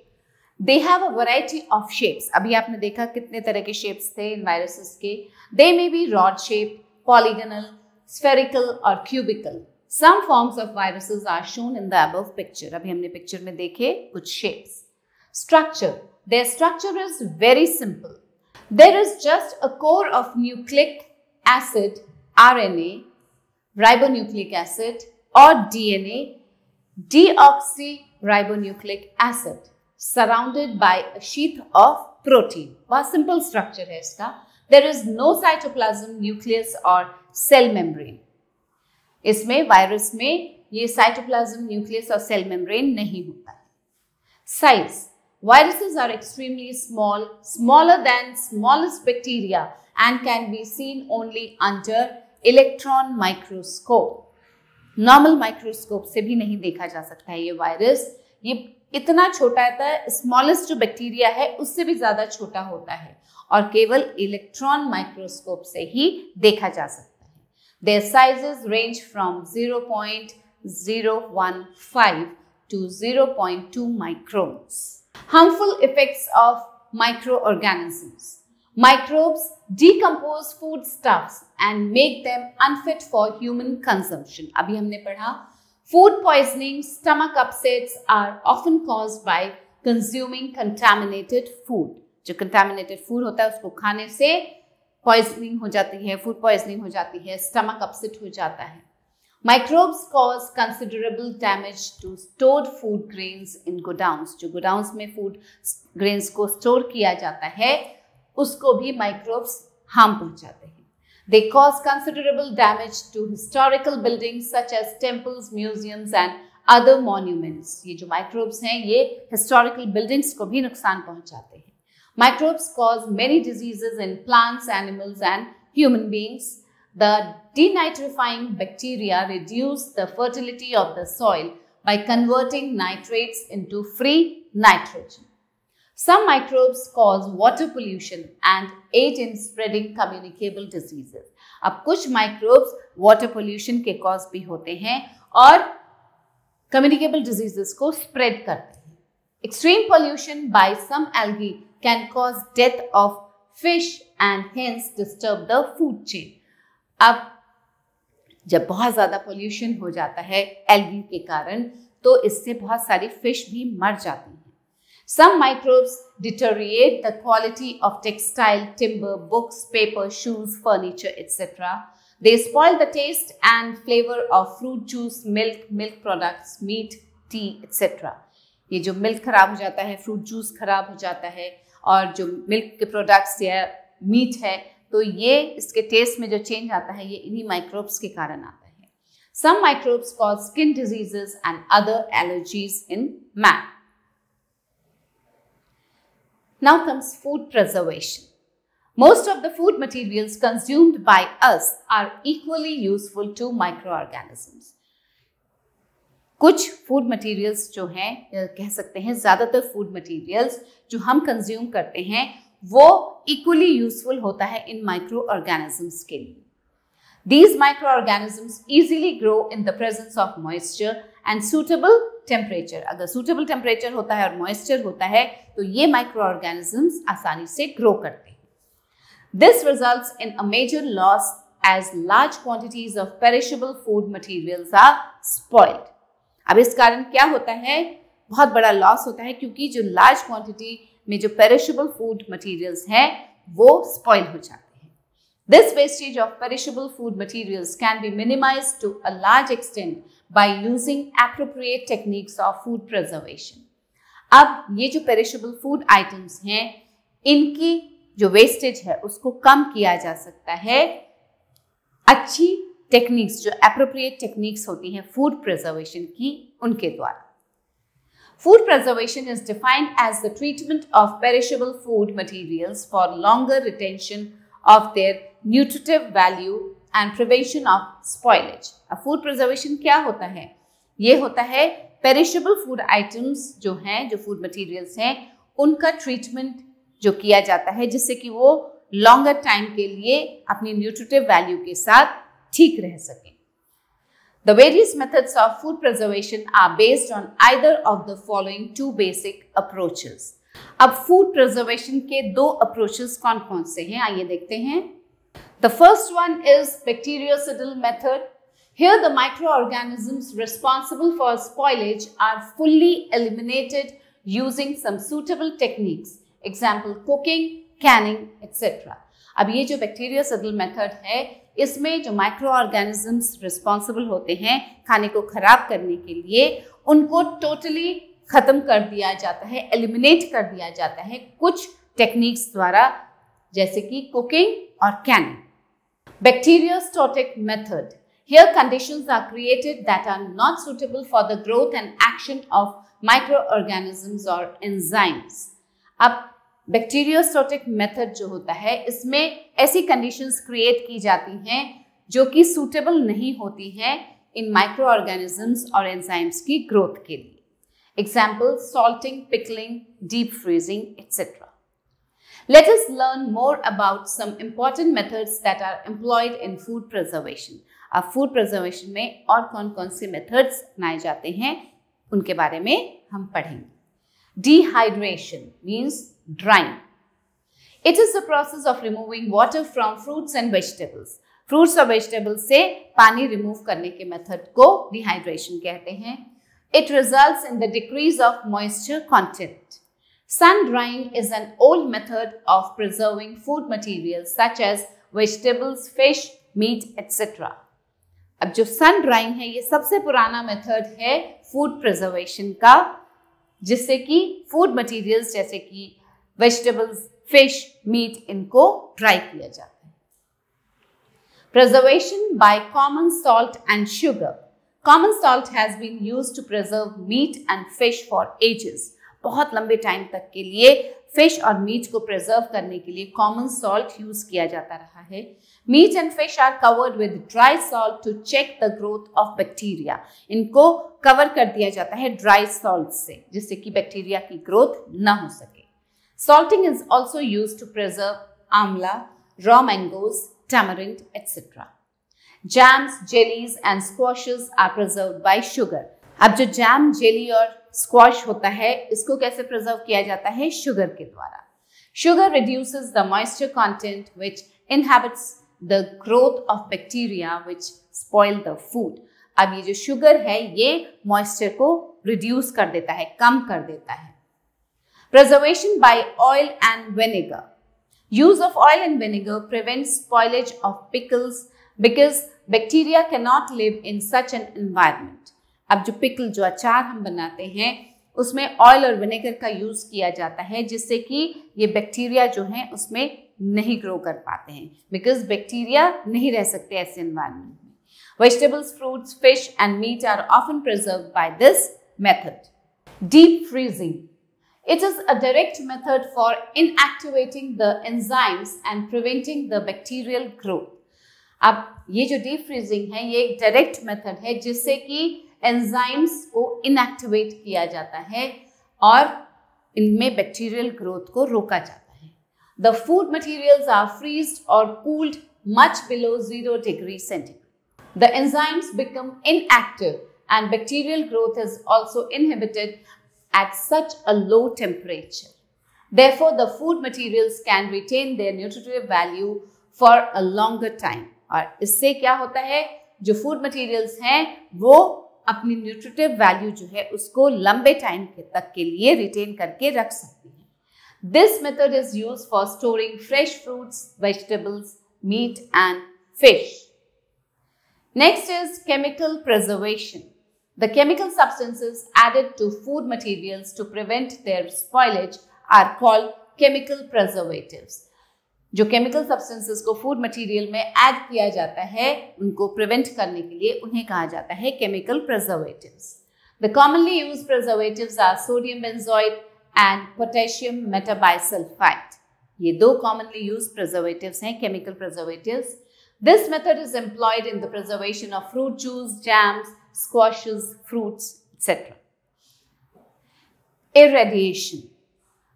They have a variety of shapes. अभी आपने देखा कितने तरह के shapes थे इन viruses के. They may be rod shaped, polygonal, spherical or cubical. Some forms of viruses are shown in the above picture. अभी हमने picture में देखे कुछ shapes. Structure. Their structure is very simple. There is just a core of nucleic acid, RNA, ribonucleic acid or DNA, deoxyribonucleic acid, surrounded by a sheath of protein. बहुत simple structure है इसका. There is no cytoplasm, nucleus or cell membrane. इसमें virus में ये cytoplasm, nucleus और cell membrane नहीं होता है. Size. Viruses are extremely small, smaller than smallest bacteria and can be seen only under electron microscope. Normal microscope से भी नहीं देखा जा सकता है ये वायरस. ये इतना छोटा है, स्मॉलेस्ट जो बैक्टीरिया है उससे भी ज्यादा छोटा होता है और केवल इलेक्ट्रॉन माइक्रोस्कोप से ही देखा जा सकता है. Their sizes range from 0.015 to 0.2 microns. Harmful effects of microorganisms. Microbes decompose foodstuffs and make them unfit for human consumption. अभी हमने पढ़ा Food poisoning, stomach upsets are often caused by consuming contaminated food. जो contaminated food होता है उसको खाने से poisoning हो जाती है, food poisoning हो जाती है, stomach upset हो जाता है. Microbes cause considerable damage to stored food grains in godowns. जो godowns में food grains को store किया जाता है उसको भी microbes harm पहुंचाते हैं. They cause considerable damage to historical buildings such as temples, museums and other monuments. ये जो microbes हैं ये historical buildings को भी नुकसान पहुंचाते हैं. Microbes cause many diseases in plants, animals and human beings. The denitrifying bacteria reduce the fertility of the soil by converting nitrates into free nitrogen. Some microbes cause water pollution and aid in spreading communicable diseases. अब कुछ microbes water pollution के cause भी होते हैं और communicable diseases को spread करते हैं. Extreme pollution by some algae can cause death of fish and hence disturb the food chain. अब जब बहुत ज़्यादा pollution हो जाता है algae के कारण तो इससे बहुत सारी fish भी मर जाती हैं. Some microbes deteriorate the quality of textile, timber, books, paper, shoes, furniture, etc. They spoil the taste and flavor of fruit juice, milk, milk products, meat, tea, etc. ये जो milk खराब हो जाता है, fruit juice खराब हो जाता है और जो milk के products या meat है तो ये इसके taste में जो change आता है ये इन्हीं microbes के कारण आता है. Some microbes cause skin diseases and other allergies in man. Now comes food preservation. Most of the food materials consumed by us are equally useful to microorganisms. कुछ food materials जो हैं कह सकते हैं ज़्यादातर food materials जो हम consume करते हैं वो equally useful होता है इन microorganisms के लिए. These microorganisms easily grow in the presence of moisture and suitable temperature. अगर suitable temperature होता है और moisture होता है तो ये microorganisms आसानी से grow करते हैं. This results in a major loss as large quantities of perishable food materials are spoiled. अब इस कारण क्या होता है? बहुत बड़ा loss होता है क्योंकि जो large quantity में जो perishable food materials हैं वो spoil हो जाते हैं. This wastage of perishable food materials can be minimized to a large extent by using appropriate techniques of food preservation. अब ये जो perishable food items हैं, इनकी जो wastage है उसको कम किया जा सकता है अच्छी techniques जो appropriate techniques होती हैं food preservation की उनके द्वारा. Food preservation is defined as the treatment of perishable food materials for longer retention of their nutritive value and prevention of spoilage. अब food preservation क्या होता है? ये होता है perishable food items जो हैं, जो food materials हैं, उनका treatment जो किया जाता है जिससे कि वो longer time के लिए अपनी nutritive value के साथ ठीक रह सकें. The various methods of food preservation are based on either of the following two basic approaches. अब food preservation के दो approaches कौन-कौन से हैं? आइए देखते हैं. The first one is bactericidal method. Here the microorganisms responsible for spoilage are fully eliminated using some suitable techniques. Example, cooking, canning, etc. अब ये जो bactericidal method है इसमें जो microorganisms responsible होते हैं खाने को खराब करने के लिए उनको totally खत्म कर दिया जाता है, eliminate कर दिया जाता है कुछ techniques द्वारा जैसे कि cooking और canning. Bacteriostotic method. Here conditions are created that are not suitable for the growth and action of microorganisms or enzymes. अब bacteriostotic method जो होता है इसमें ऐसी conditions create की जाती हैं जो कि suitable नहीं होती हैं इन microorganisms और enzymes की growth के लिए. Example, salting, pickling, deep freezing, etc. Let us learn more about some important methods that are employed in food preservation. अब food preservation में और कौन-कौन से methods अपनाए जाते हैं उनके बारे में हम पढ़ेंगे. Dehydration means drying. It is the process of removing water from fruits and vegetables. Fruits और वेजिटेबल्स से पानी रिमूव करने के मेथड को डिहाइड्रेशन कहते हैं। It results in the decrease of moisture content. Sun drying is an old method of preserving food materials such as vegetables, fish, meat, etc. अब जो सन ड्राइंग है ये सबसे पुराना मेथड है फूड प्रिजर्वेशन का, जिससे कि फूड मटेरियल्स जैसे कि वेजिटेबल्स, फिश, मीट इनको ड्राई किया जाता है। Preservation by common salt and sugar. Common salt has been used to preserve meat and fish for ages. बहुत लंबे टाइम तक के लिए फिश और मीट को प्रिजर्व करने के लिए कॉमन सॉल्ट यूज किया जाता रहा है। Meat and fish are covered with dry salt to check the growth of bacteria. इनको कवर कर दिया जाता है ड्राई सॉल्ट से, जिससे कि बैक्टीरिया की ग्रोथ न हो सके। Salting is also use to preserve amla, raw mangoes, tamarind, etc. Jams, jellies and squashes are preserved by sugar. अब जो जैम, जेली और स्क्वाश होता है इसको कैसे प्रिजर्व किया जाता है? शुगर के द्वारा। Sugar reduces the moisture content which inhibits the growth of bacteria which spoil the food. अब ये जो शुगर है ये मॉइस्चर को रिड्यूस कर देता है, कम कर देता है। Preservation by oil and vinegar. Use of oil and vinegar prevents spoilage of pickles because bacteria cannot live in such an environment. अब जो पिकल, जो अचार हम बनाते हैं उसमें ऑयल और विनेगर का यूज किया जाता है, जिससे कि ये बैक्टीरिया जो हैं उसमें नहीं ग्रो कर पाते हैं, बिकॉज बैक्टीरिया नहीं रह सकते ऐसे एनवायरनमेंट में। Vegetables, fruits, fish and meat are often preserved by this method. Deep freezing. It is a direct method for inactivating the enzymes and preventing the bacterial growth. अब ये जो डीप फ्रीजिंग है ये एक डायरेक्ट मेथड है जिससे कि enzymes को इनएक्टिवेट किया जाता है और इनमें बैक्टीरियल ग्रोथ को रोका जाता है। The food materials are freezed or cooled much below 0 degrees centigrade. The enzymes become inactive and bacterial growth is also inhibited at such a low temperature. Therefore, the food materials can retain their nutritive value for a longer time. और इससे क्या होता है, जो food materials हैं वो अपनी nutritive value जो है उसको लंबे टाइम तक के लिए रिटेन करके रख सकती हैं। This method is used for storing fresh fruits, vegetables, meat and fish. Next is chemical preservation. The chemical substances added to food materials to prevent their spoilage are called chemical preservatives. जो chemical substances को food material में add किया जाता है उनको prevent करने के लिए उन्हें कहा जाता है chemical preservatives. The commonly used preservatives are sodium benzoate and potassium metabisulfite. ये दो commonly used preservatives हैं, chemical preservatives. This method is employed in the preservation of fruit juice, jams, squashes, fruits, etc. Irradiation.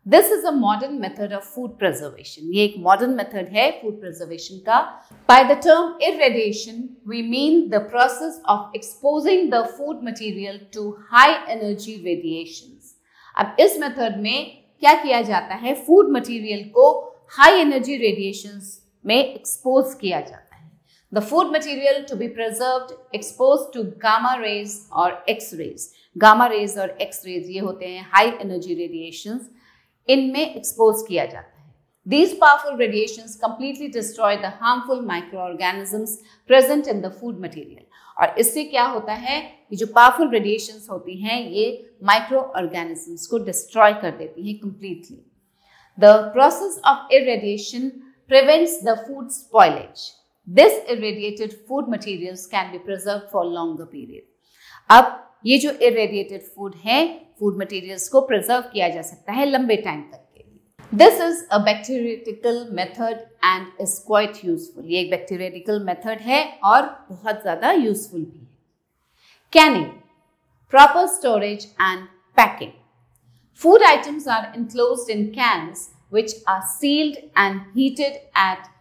This is a modern method of food preservation. ये एक modern method है food preservation का. By the term irradiation, we mean the process of exposing the food material to high energy radiations. अब इस method में क्या किया जाता है, food material को high energy radiations में expose किया जाता है। The food material to be preserved exposed to gamma rays or X-rays. Gamma rays और X-rays ये होते हैं high energy radiations, इनमें expose किया जाता है। These powerful radiations completely destroy the harmful microorganisms present in the food material. और इससे क्या होता है, ये जो powerful radiations होती हैं ये microorganisms को destroy कर देती हैं completely. The process of irradiation prevents the food spoilage. This irradiated food materials can be preserved for longer period. अब ये जो irradiated food है, food materials को preserve किया जा सकता है लंबे टाइम तक के लिए। This is a bacteriological method and is quite useful. ये एक bacteriological method है और बहुत ज़्यादा useful भी है। Canning, proper storage and packing. Food items are enclosed in cans which are sealed and heated at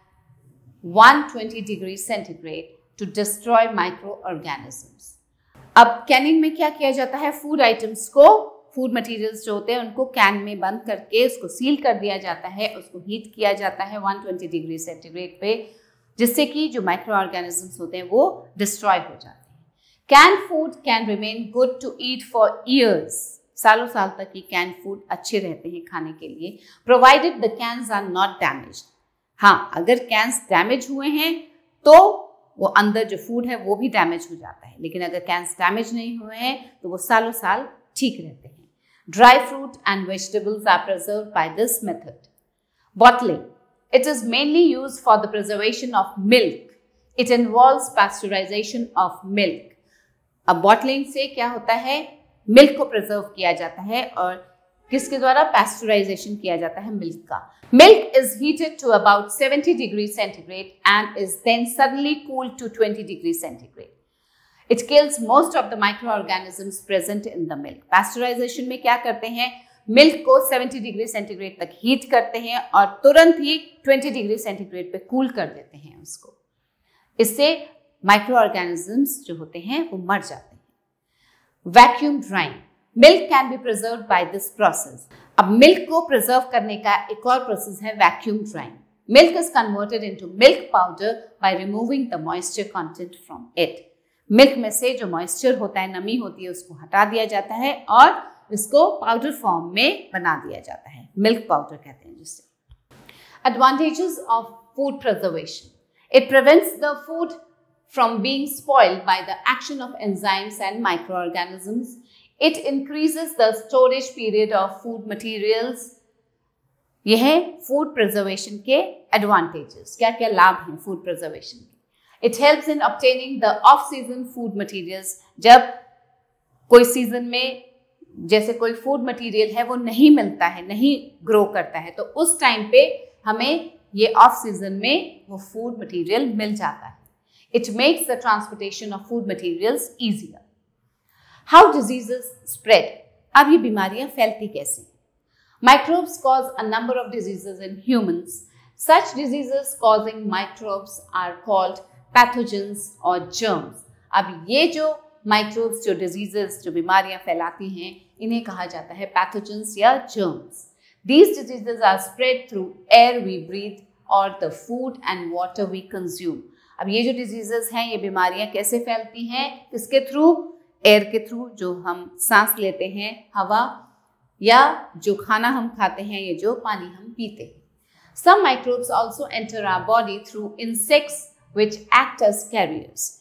120 degrees centigrade to destroy microorganisms. अब Canning में क्या किया जाता है, फूड आइटम्स को, फूड मटेरियल्स जो होते हैं उनको कैन में बंद करके उसको सील कर दिया जाता है, उसको हीट किया जाता है 120 डिग्री सेंटीग्रेड पे जिससे कि जो माइक्रो ऑर्गेनिजम्स होते हैं वो डिस्ट्रॉय हो जाते हैं। Can food can remain good to eat for years, सालों साल तक ये कैन फूड अच्छे रहते हैं खाने के लिए, provided the cans are not damaged. हाँ, अगर कैन्स डैमेज हुए हैं तो वो अंदर जो फूड है वो भी डैमेज हो जाता है, लेकिन अगर कैन्स डैमेज नहीं हुए हैं तो वो सालों साल ठीक रहते हैं। Dry fruit and vegetables are preserved by this method. Bottling, it is mainly used for the preservation of milk. It involves pasteurization of milk. अब बॉटलिंग से क्या होता है, मिल्क को प्रिजर्व किया जाता है और किसके द्वारा, पैस्चराइजेशन किया जाता है मिल्क का। Milk is heated to about 70 degree centigrade and is then suddenly cooled to 20 degree centigrade. It kills most of the micro organisms present in the milk. Pasteurization में क्या करते हैं, मिल्क को 70 डिग्री सेंटीग्रेड तक heat करते हैं और तुरंत ही 20 डिग्री सेंटीग्रेड पे कूल कर देते हैं उसको. इससे माइक्रो ऑर्गेनिजम्स जो होते हैं वो मर जाते हैं. Vacuum drying, milk can be preserve by this process. अब मिल्क को प्रिजर्व करने का एक और प्रोसेस है vacuum drying. Milk is converted into milk powder by removing the moisture content from it. Milk में से जो मॉइस्चर होता है, नमी होती है, उसको हटा दिया जाता है और इसको पाउडर फॉर्म में बना दिया जाता है. मिल्क पाउडर कहते हैं जिससे. Advantages of food preservation. It prevents the food from being spoiled by the action of enzymes and microorganisms. It increases the storage period of food materials. यह है फूड प्रिजर्वेशन के एडवांटेजेस. क्या क्या लाभ हैं फूड प्रिजर्वेशन के. It helps in obtaining the off-season food materials. जब कोई सीजन में जैसे कोई फूड मटेरियल है वो नहीं मिलता है, नहीं ग्रो करता है, तो उस टाइम पे हमें ये ऑफ सीजन में वो फूड मटेरियल मिल जाता है. It makes the transportation of food materials easier. How diseases spread. अब ये बीमारियां फैलती कैसे. Microbes cause a number of diseases in humans. Such diseases causing microbes are called pathogens और जर्म्स. अब ये जो माइक्रोब्स, जो डिजीजेस, जो बीमारियां फैलाती हैं, इन्हें कहा जाता है पैथोजेंस या germs. These diseases are spread through air we breathe or the food and water we consume. अब ये जो डिजीजेस हैं, ये बीमारियां कैसे फैलती हैं, किसके थ्रू, एयर के थ्रू, जो हम सांस लेते हैं, हवा, या जो खाना हम खाते हैं, ये जो पानी हम पीते हैं. Some microbes also enter our body through insects which act as carriers.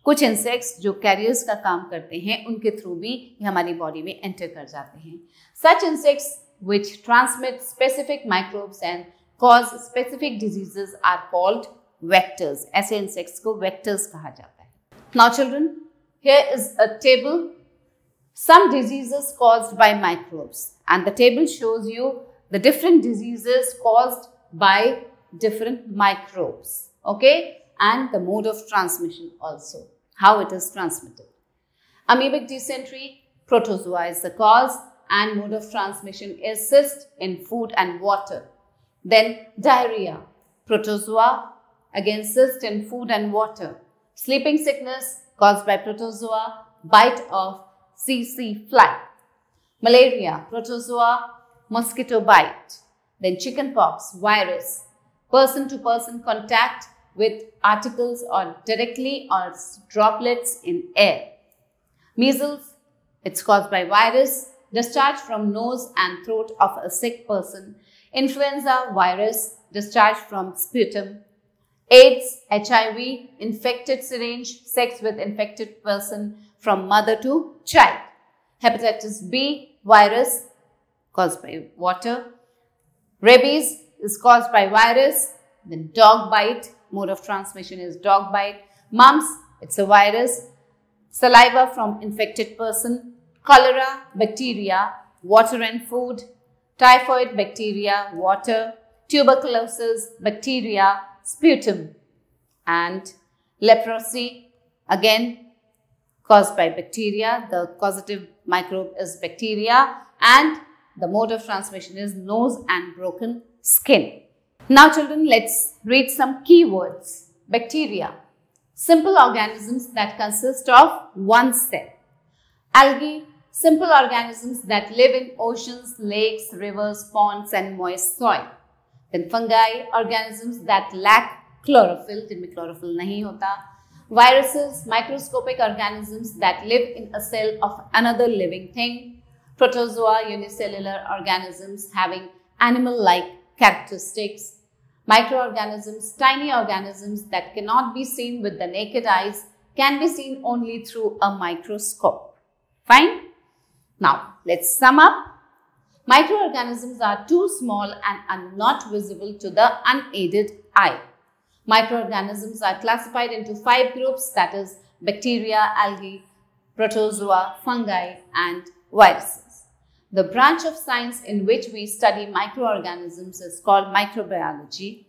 कुछ इंसेक्ट्स जो कैरियर्स का काम करते हैं, उनके थ्रू भी ये हमारी बॉडी में एंटर कर जाते हैं. Such insects which transmit specific microbes and cause specific diseases are called vectors. ऐसे insects को vectors कहा जाता है. Now children, here is a table. Some diseases caused by microbes, and the table shows you the different diseases caused by different microbes. Okay, and the mode of transmission also, how it is transmitted. Amoebic dysentery, protozoa is the cause, and mode of transmission is cyst in food and water. Then diarrhea, protozoa, again cyst in food and water. Sleeping sickness caused by protozoa, bite of tsetse fly. Malaria, protozoa, mosquito bite. Then chickenpox, virus, person-to-person contact with articles or directly or droplets in air. Measles, it's caused by virus, discharge from nose and throat of a sick person. Influenza virus, discharge from sputum. AIDS, HIV, infected syringe, sex with infected person from mother to child. Hepatitis B virus, caused by water. Rabies is caused by virus. Then dog bite, mode of transmission is dog bite. Mumps, it's a virus. Saliva from infected person. Cholera, bacteria, water and food. Typhoid, bacteria, water. Tuberculosis, bacteria, sputum. And leprosy, again caused by bacteria. The causative microbe is bacteria, and the mode of transmission is nose and broken skin. Now children, let's read some keywords. Bacteria, simple organisms that consist of one cell. Algae, simple organisms that live in oceans, lakes, rivers, ponds and moist soil. Then fungi, organisms that lack chlorophyll, जिनमें chlorophyll नहीं होता. Viruses, microscopic organisms that live in a cell of another living thing. Protozoa, unicellular organisms having animal-like characteristics. Microorganisms, tiny organisms that cannot be seen with the naked eyes, can be seen only through a microscope. Fine? Now, let's sum up. Microorganisms are too small and are not visible to the unaided eye. Microorganisms are classified into 5 groups, that is bacteria, algae, protozoa, fungi and viruses. The branch of science in which we study microorganisms is called microbiology.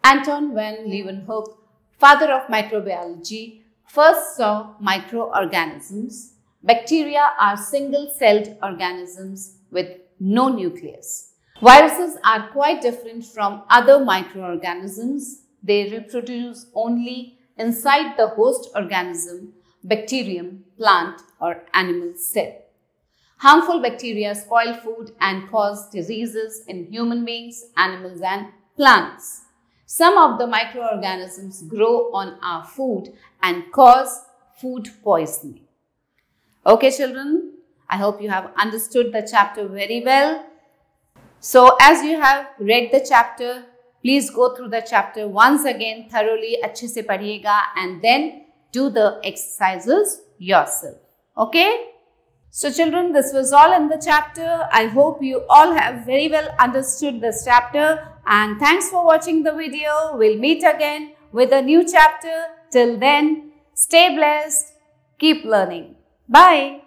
Anton van Leeuwenhoek, father of microbiology, first saw microorganisms. Bacteria are single-celled organisms with no nucleus. Viruses are quite different from other microorganisms. They reproduce only inside the host organism, bacterium, plant or animal cell. Harmful bacteria spoil food and cause diseases in human beings, animals and plants. Some of the microorganisms grow on our food and cause food poisoning. Okay children, I hope you have understood the chapter very well. So as you have read the chapter, please go through the chapter once again thoroughly, अच्छे से पढ़िएगा and then do the exercises yourself. Okay? So children, this was all in the chapter. I hope you all have very well understood this chapter and thanks for watching the video. We'll meet again with a new chapter. Till then, stay blessed, keep learning. Bye.